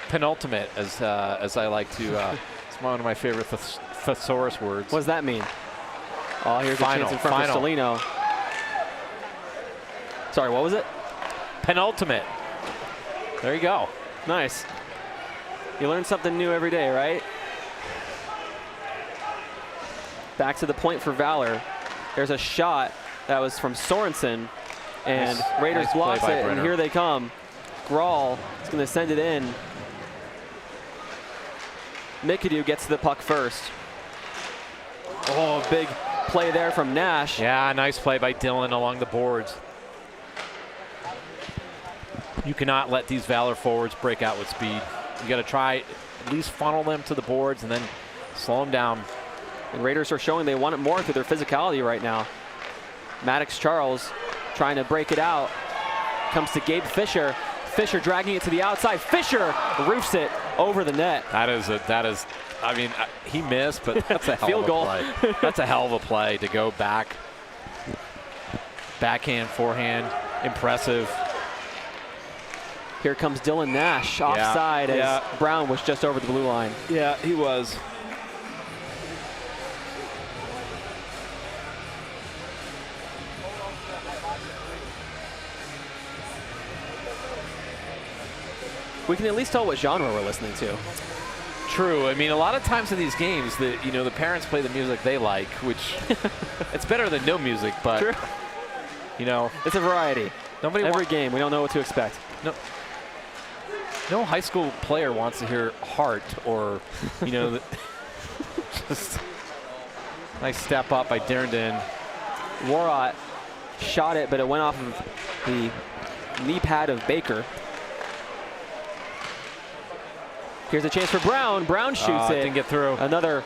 Speaker 5: Penultimate, as I like to. It's one of my favorite thesaurus words.
Speaker 4: What does that mean? Oh, here's
Speaker 5: Final,
Speaker 4: a chance in front of Stalino. Sorry, what was it?
Speaker 5: Penultimate. There you go.
Speaker 4: Nice. You learn something new every day, right? Back to the point for Valor. There's a shot that was from Sorensen, and Raiders blocks it, and here they come. Grawl is going to send it in. McAdoo gets to the puck first. Oh, big play there from Nash.
Speaker 5: Yeah, nice play by Dillon along the boards. You cannot let these Valor forwards break out with speed. You got to try at least funnel them to the boards and then slow them down.
Speaker 4: And Raiders are showing they want it more through their physicality right now. Maddox Charles trying to break it out. Comes to Gabe Fisher. Fisher dragging it to the outside. Fisher roofs it over the net.
Speaker 5: That is, I mean, he missed, but that's a hell
Speaker 4: Field
Speaker 5: of a
Speaker 4: goal.
Speaker 5: play. That's a hell of a play to go back. Backhand, forehand, impressive.
Speaker 4: Here comes Dylan Nash offside as Brown was just over the blue line.
Speaker 5: Yeah, he was.
Speaker 4: We can at least tell what genre we're listening to.
Speaker 5: True. I mean, a lot of times in these games, the parents play the music they like, which it's better than no music, but
Speaker 4: True.
Speaker 5: It's
Speaker 4: a variety. Every game, we don't know what to expect.
Speaker 5: No high school player wants to hear Heart or, just nice step up by Darrington.
Speaker 4: Warrot shot it, but it went off of the knee pad of Baker. Here's a chance for Brown. Brown shoots it.
Speaker 5: Didn't get through.
Speaker 4: Another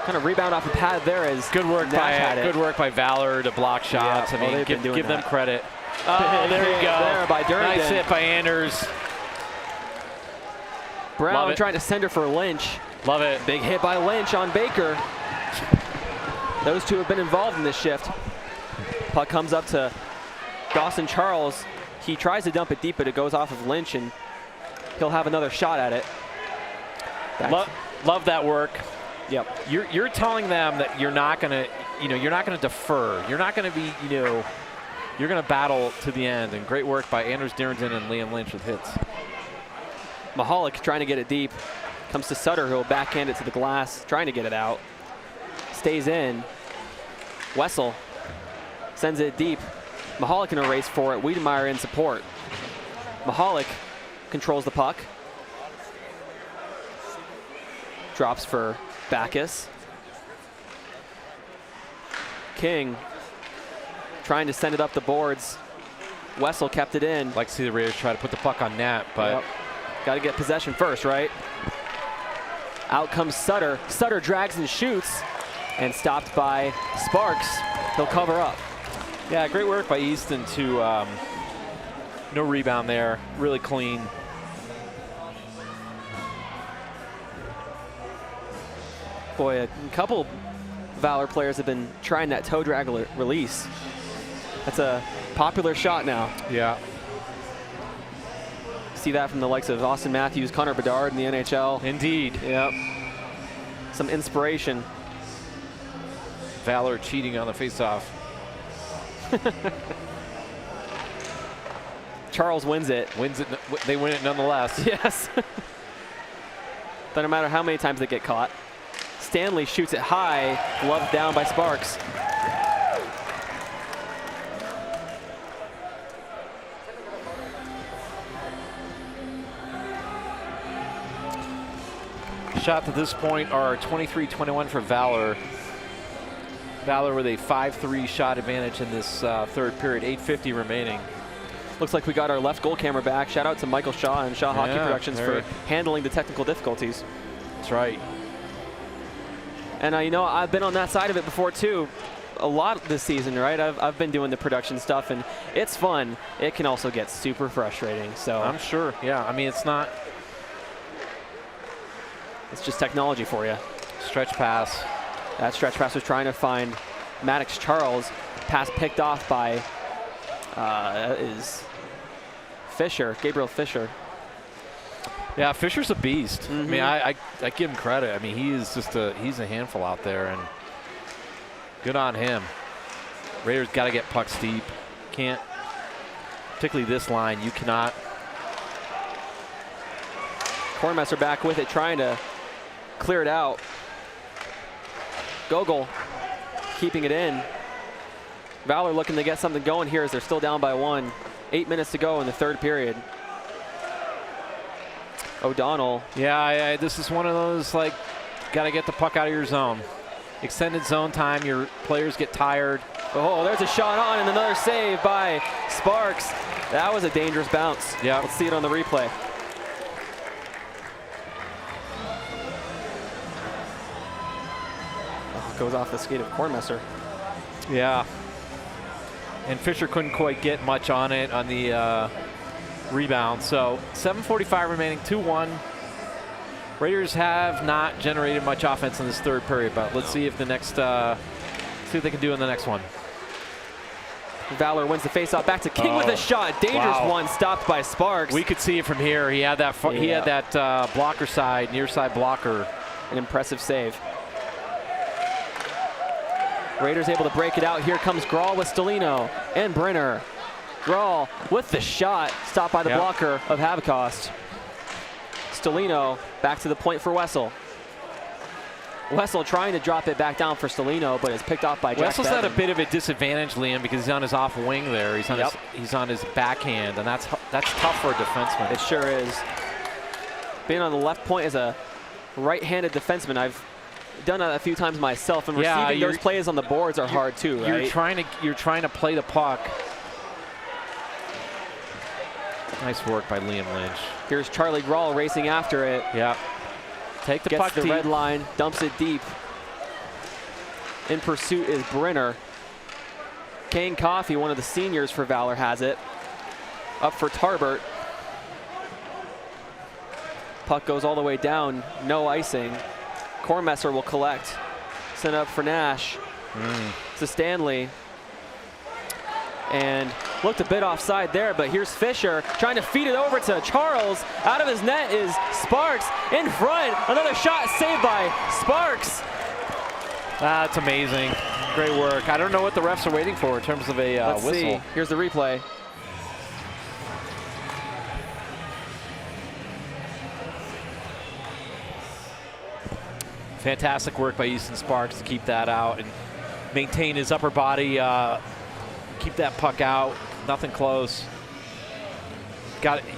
Speaker 4: kind of rebound off the pad there as
Speaker 5: good work by Valor to block shots.
Speaker 4: Yeah,
Speaker 5: I mean, give them credit.
Speaker 4: Oh, there you go. There by Darrington.
Speaker 5: Nice hit by Anders.
Speaker 4: Brown trying to send her for Lynch.
Speaker 5: Love it.
Speaker 4: Big hit by Lynch on Baker. Those two have been involved in this shift. Puck comes up to Dawson Charles. He tries to dump it deep, but it goes off of Lynch, and he'll have another shot at it.
Speaker 5: Love that work.
Speaker 4: Yep.
Speaker 5: You're telling them that you're not gonna, you're not gonna defer. You're not gonna be, you're gonna battle to the end. And great work by Anders Darrington and Liam Lynch with hits.
Speaker 4: Mahalik trying to get it deep. Comes to Sutter, who'll backhand it to the glass, trying to get it out. Stays in. Wessel sends it deep. Mahalik in a race for it. Wiedemeyer in support. Mahalik controls the puck. Drops for Backus. King trying to send it up the boards. Wessel kept it in.
Speaker 5: Like to see the Raiders try to put the puck on net, but
Speaker 4: got to get possession first, right? Out comes Sutter. Sutter drags and shoots, and stopped by Sparks. He'll cover up.
Speaker 5: yeah, great work by Easton to no rebound there. Really clean.
Speaker 4: Boy, a couple Valor players have been trying that toe drag release. That's a popular shot now.
Speaker 5: Yeah.
Speaker 4: See that from the likes of Austin Matthews, Connor Bedard in the NHL.
Speaker 5: Indeed.
Speaker 4: Yep. Some inspiration.
Speaker 5: Valor cheating on the faceoff.
Speaker 4: Charles wins it.
Speaker 5: Wins it. They win it nonetheless.
Speaker 4: Yes. Doesn't matter how many times they get caught. Stanley shoots it high, gloved down by Sparks.
Speaker 5: Shots at this point are 23-21 for Valor. Valor with a 5-3 shot advantage in this third period, 8:50 remaining.
Speaker 4: Looks like we got our left goal camera back. Shout out to Michael Shaw and Shaw Hockey Productions for handling the technical difficulties.
Speaker 5: That's right.
Speaker 4: And I've been on that side of it before too, a lot this season, right? I've been doing the production stuff, and it's fun. It can also get super frustrating. So
Speaker 5: I'm sure. Yeah, I mean, it's not.
Speaker 4: It's just technology for you.
Speaker 5: Stretch pass.
Speaker 4: That stretch pass was trying to find Maddox Charles. Pass picked off by is Fisher, Gabriel Fisher.
Speaker 5: Yeah, Fisher's a beast. I mean, I give him credit. I mean, he's a handful out there, and good on him. Raiders got to get pucks deep. Can't, particularly this line, you cannot.
Speaker 4: Kornmesser back with it, trying to clear it out. Gogol keeping it in. Valor looking to get something going here as they're still down by 1. 8 minutes to go in the third period. O'Donnell.
Speaker 5: Yeah, this is one of those, like, got to get the puck out of your zone. Extended zone time, your players get tired.
Speaker 4: Oh, there's a shot on and another save by Sparks. That was a dangerous bounce.
Speaker 5: Yeah.
Speaker 4: Let's see it on the replay. Oh, goes off the skate of Kornmesser.
Speaker 5: Yeah. And Fisher couldn't quite get much on it on the rebound. So 7:45 remaining, 2-1. Raiders have not generated much offense in this third period, but let's see if the next, see what they can do in the next one.
Speaker 4: Valor wins the faceoff, back to King with a shot. Dangerous one, stopped by Sparks.
Speaker 5: We could see it from here. He had that. He had that blocker side, near side blocker.
Speaker 4: An impressive save. Raiders able to break it out. Here comes Grawl with Stelino and Brenner. Grawl with the shot, stopped by the blocker of Habekost. Stelino back to the point for Wessel. Wessel trying to drop it back down for Stelino, but is picked off by Jack
Speaker 5: Wessel's
Speaker 4: Bevan.
Speaker 5: at a bit of a disadvantage, Liam, because he's on his off wing there. He's on he's on his backhand, and that's tough for a defenseman.
Speaker 4: It sure is. Being on the left point as a right-handed defenseman, I've done that a few times myself, and receiving those plays on the boards are hard too, right?
Speaker 5: You're trying to play the puck. Nice work by Liam Lynch.
Speaker 4: Here's Charlie Grawl racing after it.
Speaker 5: Yeah. Take the
Speaker 4: Gets
Speaker 5: puck
Speaker 4: the
Speaker 5: deep.
Speaker 4: red line, dumps it deep. In pursuit is Brenner. Kane Coffey, one of the seniors for Valor, has it. Up for Tarbert. Puck goes all the way down, no icing. Kornmesser will collect. Send up for Nash. to Stanley. And looked a bit offside there, but here's Fisher trying to feed it over to Charles. Out of his net is Sparks in front. Another shot saved by Sparks.
Speaker 5: That's amazing. Great work. I don't know what the refs are waiting for in terms of a
Speaker 4: Let's
Speaker 5: whistle.
Speaker 4: see. Here's the replay.
Speaker 5: Fantastic work by Easton Sparks to keep that out and maintain his upper body, keep that puck out, nothing close.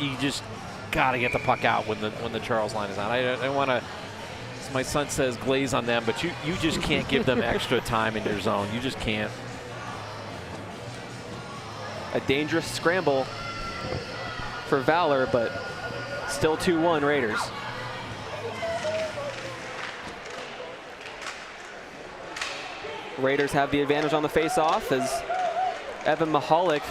Speaker 5: You just got to get the puck out when the Charles line is on. I don't want to, as my son says, glaze on them, but you just can't give them extra time in your zone. You just can't.
Speaker 4: A dangerous scramble for Valor, but still 2-1 Raiders. Raiders have the advantage on the face-off as Evan Mahalik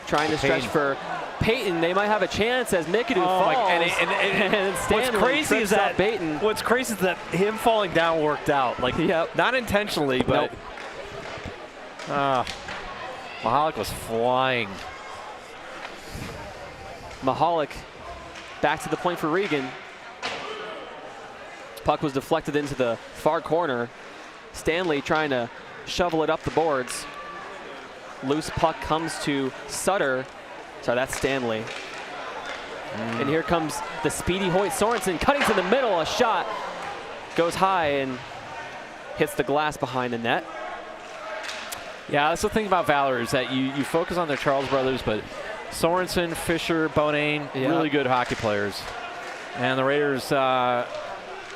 Speaker 4: trying to stretch for Peyton. They might have a chance as McAdoo falls. And
Speaker 7: what's crazy is that
Speaker 4: Peyton.
Speaker 7: What's crazy is that him falling down worked out. Like, not intentionally, but
Speaker 5: Mahalik was flying.
Speaker 4: Mahalik back to the point for Regan. Puck was deflected into the far corner. Stanley trying to shovel it up the boards. Loose puck comes to Sutter. Sorry, that's Stanley. And here comes the speedy Hoyt Sorensen cutting to the middle. A shot goes high and hits the glass behind the net.
Speaker 5: Yeah, that's the thing about Valor is that you focus on their Charles brothers, but Sorensen, Fisher, Bonane, really good hockey players. And the Raiders,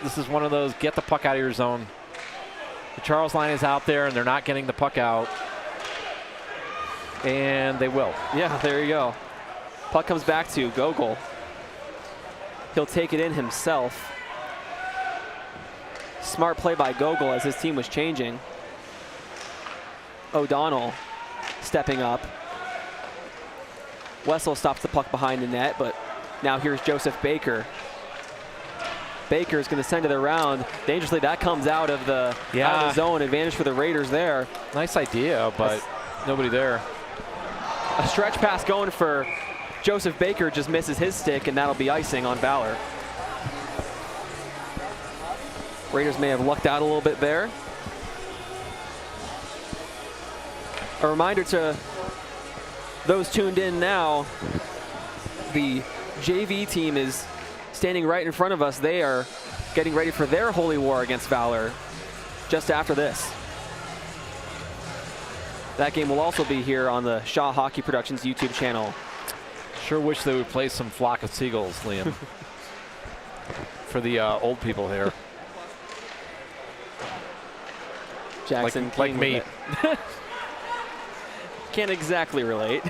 Speaker 5: this is one of those get the puck out of your zone. The Charles line is out there, and they're not getting the puck out. And they will.
Speaker 4: Yeah, there you go. Puck comes back to Gogol. He'll take it in himself. Smart play by Gogol as his team was changing. O'Donnell stepping up. Wessel stops the puck behind the net, but now here's Joseph Baker. Baker's going to send it around. Dangerously, that comes out of the zone. Advantage for the Raiders there.
Speaker 5: Nice idea, but nobody there.
Speaker 4: A stretch pass going for Joseph Baker, just misses his stick, and that'll be icing on Valor. Raiders may have lucked out a little bit there. A reminder to those tuned in now, the JV team is standing right in front of us. They are getting ready for their holy war against Valor just after this. That game will also be here on the Shaw Hockey Productions YouTube channel.
Speaker 5: Sure wish they would play some Flock of Seagulls, Liam. For the old people here.
Speaker 4: Jackson
Speaker 5: like me.
Speaker 4: Can't exactly relate.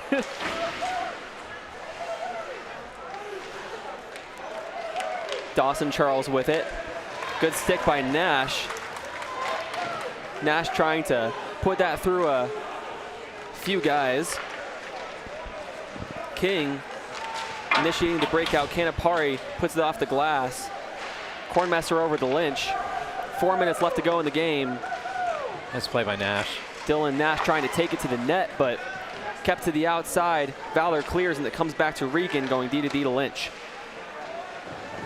Speaker 4: Dawson Charles with it. Good stick by Nash. Nash trying to put that through a few guys. King initiating the breakout. Canapari puts it off the glass. Kornmesser over to Lynch. 4 minutes left to go in the game.
Speaker 5: Nice play by Nash.
Speaker 4: Dylan Nash trying to take it to the net, but kept to the outside. Valor clears, and it comes back to Regan going D to D to Lynch.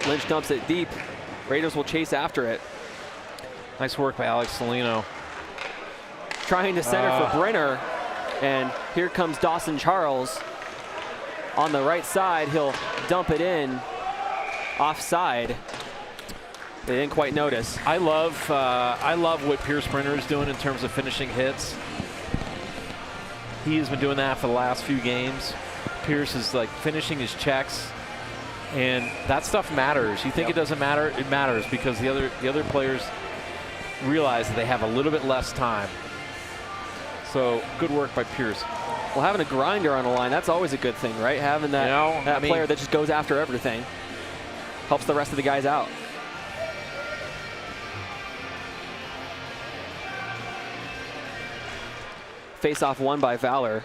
Speaker 4: Lynch dumps it deep. Raiders will chase after it.
Speaker 5: Nice work by Alex Salino.
Speaker 4: Trying to center for Brenner, and here comes Dawson Charles. On the right side, he'll dump it in. Offside. They didn't quite notice.
Speaker 5: I love what Pierce Brenner is doing in terms of finishing hits. He has been doing that for the last few games. Pierce is like finishing his checks, and that stuff matters. You think it doesn't matter? It matters because the other players realize that they have a little bit less time. So good work by Pierce.
Speaker 4: Well, having a grinder on the line, that's always a good thing, right? Having that, player that just goes after everything helps the rest of the guys out. Face-off won by Valor.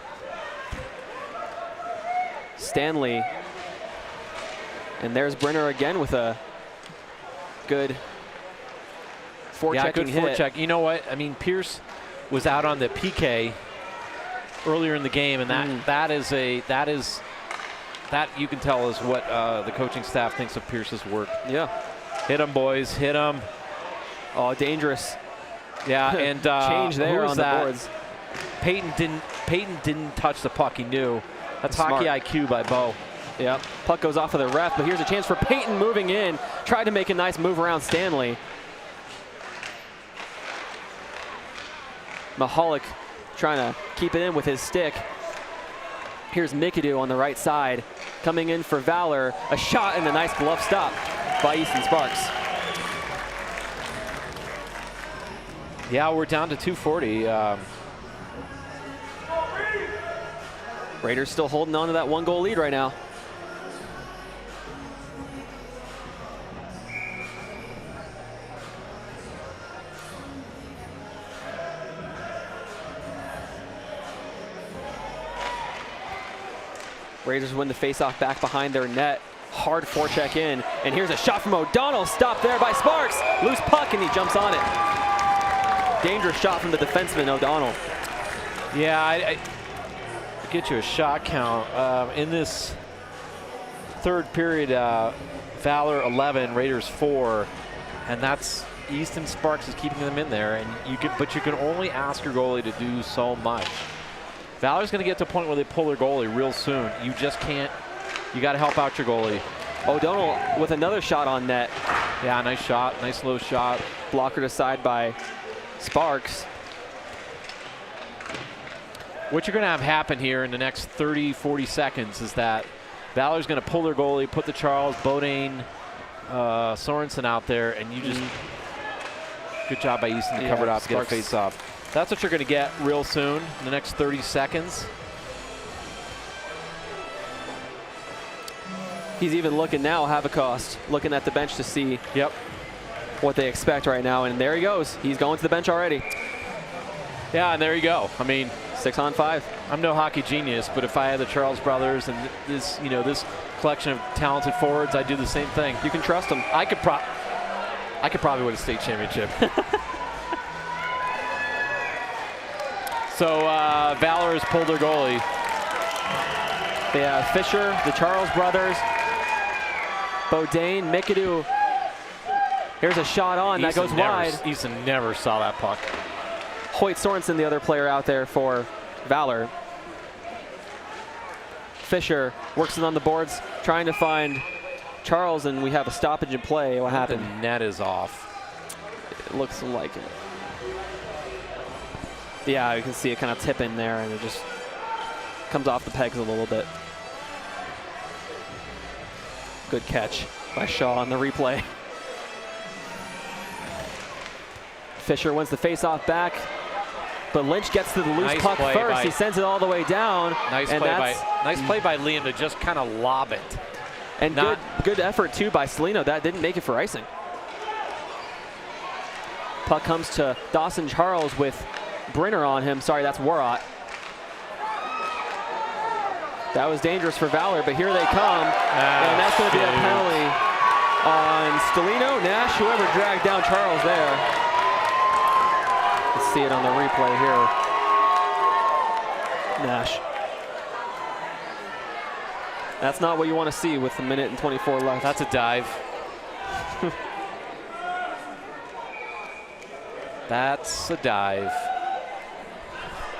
Speaker 4: Stanley. And there's Brenner again with a good forechecking hit.
Speaker 5: Forecheck. You know what? I mean, Pierce was out on the PK earlier in the game, and that you can tell is what the coaching staff thinks of Pierce's work.
Speaker 4: Yeah.
Speaker 5: Hit him, boys. Hit him.
Speaker 4: Oh, dangerous.
Speaker 5: Yeah, and
Speaker 4: change there on the boards.
Speaker 5: Peyton didn't touch the puck. He knew. That's
Speaker 4: Smart.
Speaker 5: hockey IQ by Bo.
Speaker 4: Yep. Puck goes off of the ref, but here's a chance for Peyton moving in. Tried to make a nice move around Stanley. Mahalik trying to keep it in with his stick. Here's McAdoo on the right side. Coming in for Valor. A shot and a nice glove stop by Easton Sparks.
Speaker 5: Yeah, we're down to 240.
Speaker 4: Raiders still holding on to that 1-goal lead right now. Raiders win the faceoff back behind their net. Hard forecheck in, and here's a shot from O'Donnell. Stopped there by Sparks. Loose puck, and he jumps on it. Dangerous shot from the defenseman, O'Donnell.
Speaker 5: Yeah, I get you a shot count. In this third period, Valor 11, Raiders 4, and that's Easton Sparks is keeping them in there. And but you can only ask your goalie to do so much. Valor's going to get to a point where they pull their goalie real soon. You just can't. You got to help out your goalie.
Speaker 4: O'Donnell with another shot on net.
Speaker 5: Yeah, nice shot, nice low shot.
Speaker 4: Blocker aside by Sparks.
Speaker 5: What you're going to have happen here in the next 30, 40 seconds is that Valor's going to pull their goalie, put the Charles, Bodine, Sorensen out there, and you just good job by Easton to cover it off, get a face off. That's what you're going to get real soon in the next 30 seconds.
Speaker 4: He's even looking now, Habekost, looking at the bench to see what they expect right now, and there he goes. He's going to the bench already.
Speaker 5: Yeah, and there you go. I mean,
Speaker 4: 6-on-5.
Speaker 5: I'm no hockey genius, but if I had the Charles brothers and this, this collection of talented forwards, I'd do the same thing.
Speaker 4: You can trust them.
Speaker 5: I could probably win a state championship. So Valor has pulled their goalie.
Speaker 4: They have Fisher, the Charles brothers, Bodine, McAdoo. Here's a shot on that goes wide.
Speaker 5: Easton never saw that puck.
Speaker 4: Hoyt Sorensen, the other player out there for Valor. Fisher works it on the boards, trying to find Charles, and we have a stoppage in play. What happened?
Speaker 5: The net is off.
Speaker 4: It looks like it. Yeah, you can see it kind of tip in there, and it just comes off the pegs a little bit. Good catch by Shaw on the replay. Fisher wins the face-off back, but Lynch gets to the loose puck first. He sends it all the way down.
Speaker 5: Nice play by Liam to just kind of lob it.
Speaker 4: And good effort, too, by Celino. That didn't make it for icing. Puck comes to Dawson Charles with Brenner on him. Sorry, that's Warrott. That was dangerous for Valor, but here they come. And that's going to be a penalty on Stellino, Nash, whoever dragged down Charles there. Let's see it on the replay here. Nash. That's not what you want to see with a minute and 24 left.
Speaker 5: That's a dive. That's a dive.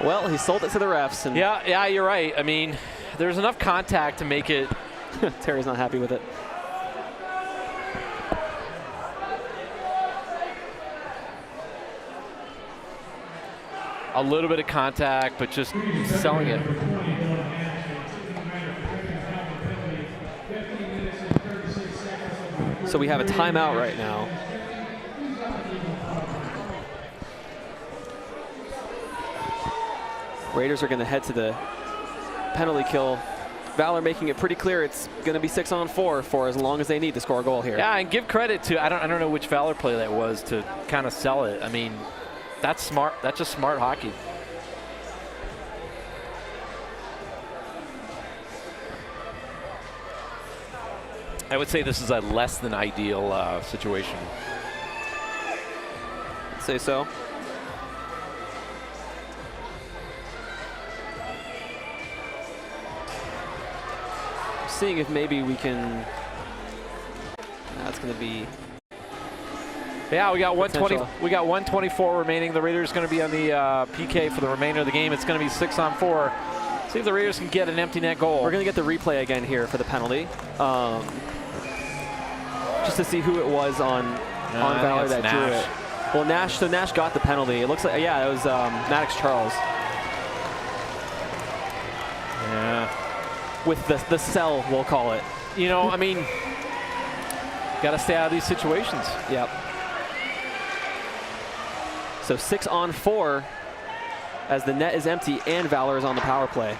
Speaker 4: Well, he sold it to the refs. And
Speaker 5: yeah, you're right. I mean, there's enough contact to make it.
Speaker 4: Terry's not happy with it.
Speaker 5: A little bit of contact, but just selling it.
Speaker 4: So we have a timeout right now. Raiders are going to head to the penalty kill. Valor making it pretty clear it's going to be 6-on-4 for as long as they need to score a goal here.
Speaker 5: Yeah, and give credit to, I don't know which Valor play that was to kind of sell it. I mean, that's smart. That's just smart hockey. I would say this is a less than ideal situation.
Speaker 4: I'd say so. seeing if maybe we can. That's going to be.
Speaker 5: Yeah, we got 120. We got 124 remaining. The Raiders going to be on the PK for the remainder of the game. It's going to be 6-on-4. See if the Raiders can get an empty net goal.
Speaker 4: We're going to get the replay again here for the penalty, just to see who it was on Valor that drew it. Well, Nash. So Nash got the penalty. It looks like it was Maddox Charles.
Speaker 5: Yeah.
Speaker 4: With the cell, we'll call it.
Speaker 5: You know, I mean, got to stay out of these situations.
Speaker 4: Yep. So 6-on-4 as the net is empty and Valor is on the power play.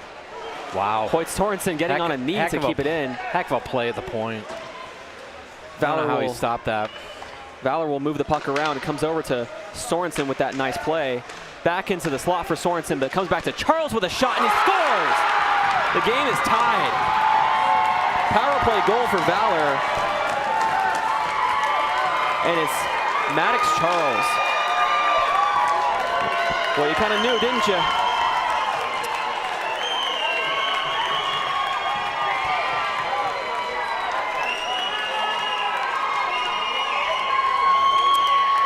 Speaker 5: Wow.
Speaker 4: Hoyt Sorensen getting on a knee to keep it in.
Speaker 5: Heck of a play at the point.
Speaker 4: Valor
Speaker 5: I don't know how he stopped that.
Speaker 4: Valor will move the puck around. It comes over to Sorensen with that nice play. Back into the slot for Sorensen, but it comes back to Charles with a shot, and he scores! The game is tied. Power play goal for Valor. And it's Maddox Charles. Well, you kind of knew, didn't you?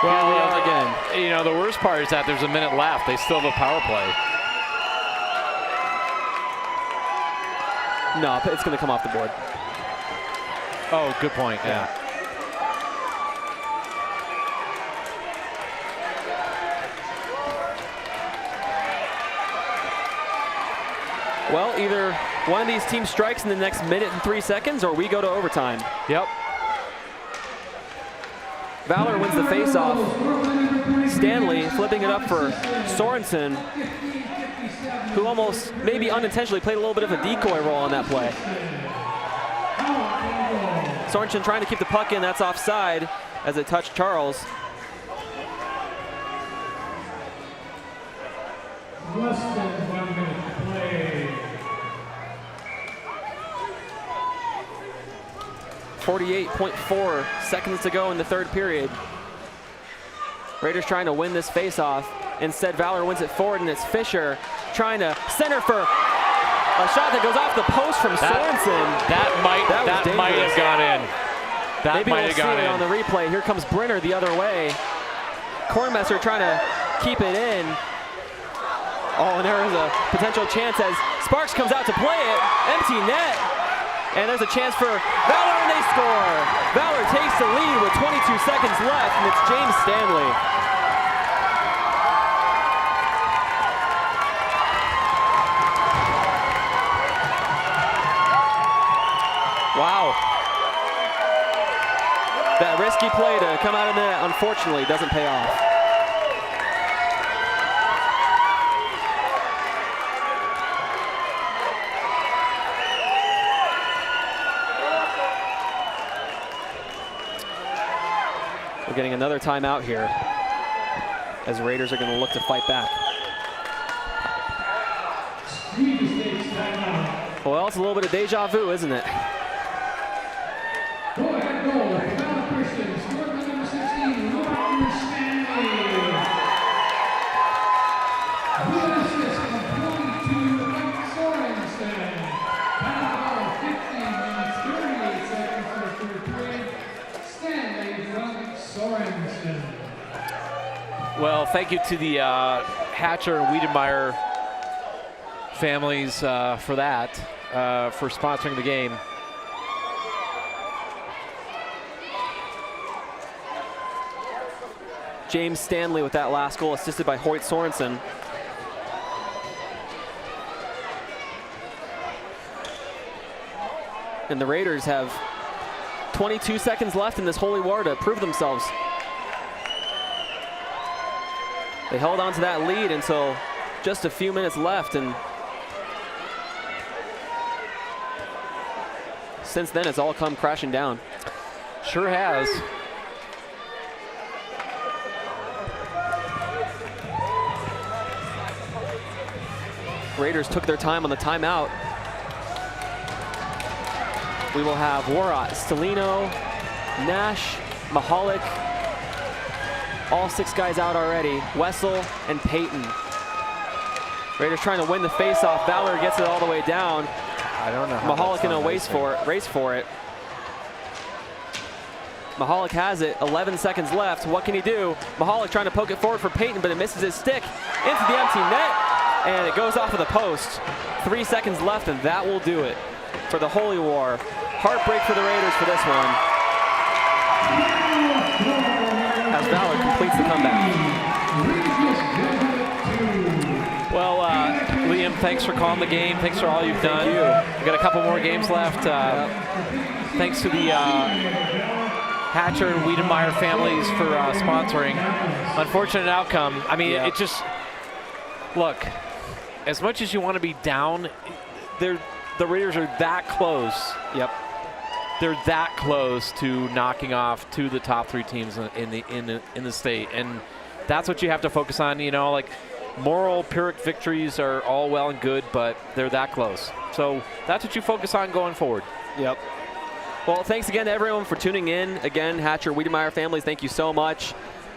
Speaker 5: Well, we are again. You know, the worst part is that there's a minute left. They still have a power play.
Speaker 4: No, it's going to come off the board.
Speaker 5: Oh, good point. Yeah.
Speaker 4: Well, either one of these teams strikes in the next minute and 3 seconds, or we go to overtime.
Speaker 5: Yep.
Speaker 4: Valor wins the faceoff. Stanley flipping it up for Sorensen, who almost, maybe unintentionally, played a little bit of a decoy role on that play. Sorensen trying to keep the puck in. That's offside as it touched Charles.
Speaker 6: Less than 1 minute to play.
Speaker 4: 48.4 seconds to go in the third period. Raiders trying to win this faceoff. Instead, Valor wins it forward, and it's Fisher trying to center for a shot that goes off the post from Sorensen.
Speaker 5: That might have gone in. That
Speaker 4: Maybe
Speaker 5: might
Speaker 4: we'll
Speaker 5: have gone
Speaker 4: see it
Speaker 5: in
Speaker 4: on the replay. Here comes Brenner the other way. Kornmesser trying to keep it in. Oh, and there is a potential chance as Sparks comes out to play it. Empty net. And there's a chance for Valor, and they score. Valor takes the lead with 22 seconds left, and it's James Stanley. Wow. That risky play to come out of the net, unfortunately, doesn't pay off. We're getting another timeout here as Raiders are going to look to fight back. Well, it's a little bit of deja vu, isn't it?
Speaker 6: Go ahead, goal. Valor Christian, scored by number 16, Roger Stanley. With an assist from 22, Sorensen. Valor 15 minutes, 38 seconds for the third period. Stanley from Sorensen.
Speaker 5: Well, thank you to the Hatcher and Wiedemeyer families for that, for sponsoring the game.
Speaker 4: James Stanley with that last goal, assisted by Hoyt Sorensen. And the Raiders have 22 seconds left in this holy war to prove themselves. They held on to that lead until just a few minutes left, and since then it's all come crashing down.
Speaker 5: Sure has.
Speaker 4: Raiders took their time on the timeout. We will have Warat, Stelino, Nash, Mahalik, all 6 guys out already. Wessel and Peyton. Raiders trying to win the faceoff. Valor gets it all the way down.
Speaker 7: I don't know how
Speaker 4: Mahalik
Speaker 7: that's
Speaker 4: in a
Speaker 7: not
Speaker 4: race for it. Mahalik has it, 11 seconds left. What can he do? Mahalik trying to poke it forward for Peyton, but it misses his stick into the empty net, and it goes off of the post. 3 seconds left, and that will do it for the Holy War. Heartbreak for the Raiders for this one, as Valor completes the comeback.
Speaker 5: Well, Liam, thanks for calling the game. Thanks for all you've done.
Speaker 4: Thank you.
Speaker 5: We've got a couple more games left. Thanks to the Hatcher and Wiedemeyer families for sponsoring. Unfortunate outcome. I mean, it just, look, as much as you want to be down, the Raiders are that close.
Speaker 4: Yep.
Speaker 5: They're that close to knocking off two of the top 3 teams in the state, and that's what you have to focus on. You know, like, moral Pyrrhic victories are all well and good, but they're that close. So that's what you focus on going forward.
Speaker 4: Yep. Well, thanks again to everyone for tuning in. Again, Hatcher, Wiedemeyer families, thank you so much.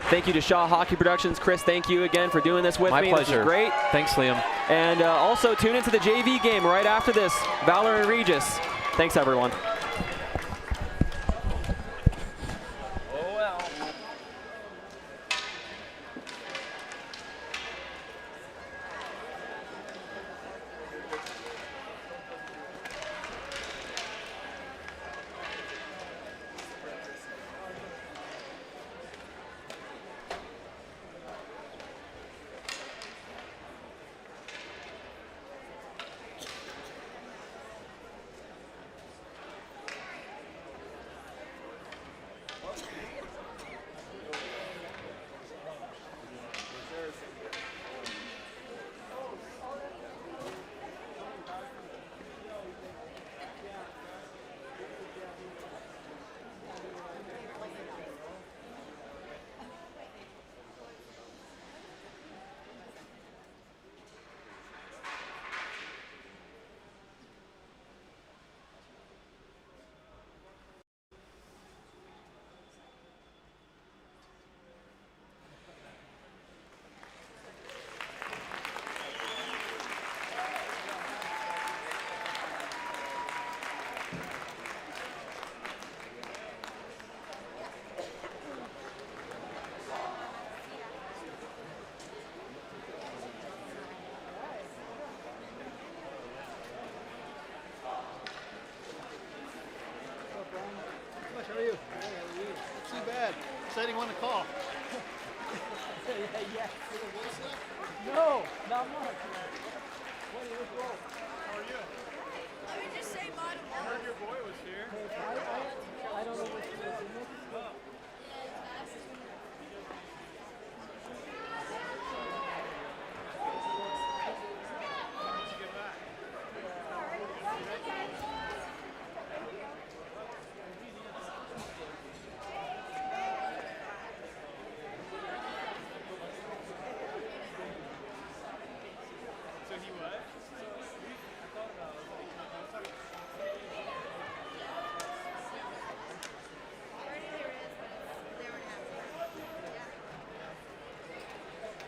Speaker 4: Thank you to Shaw Hockey Productions. Chris, thank you again for doing this with me.
Speaker 5: My pleasure.
Speaker 4: This is great.
Speaker 5: Thanks, Liam.
Speaker 4: And also tune into the JV game right after this, Valor and Regis. Thanks, everyone.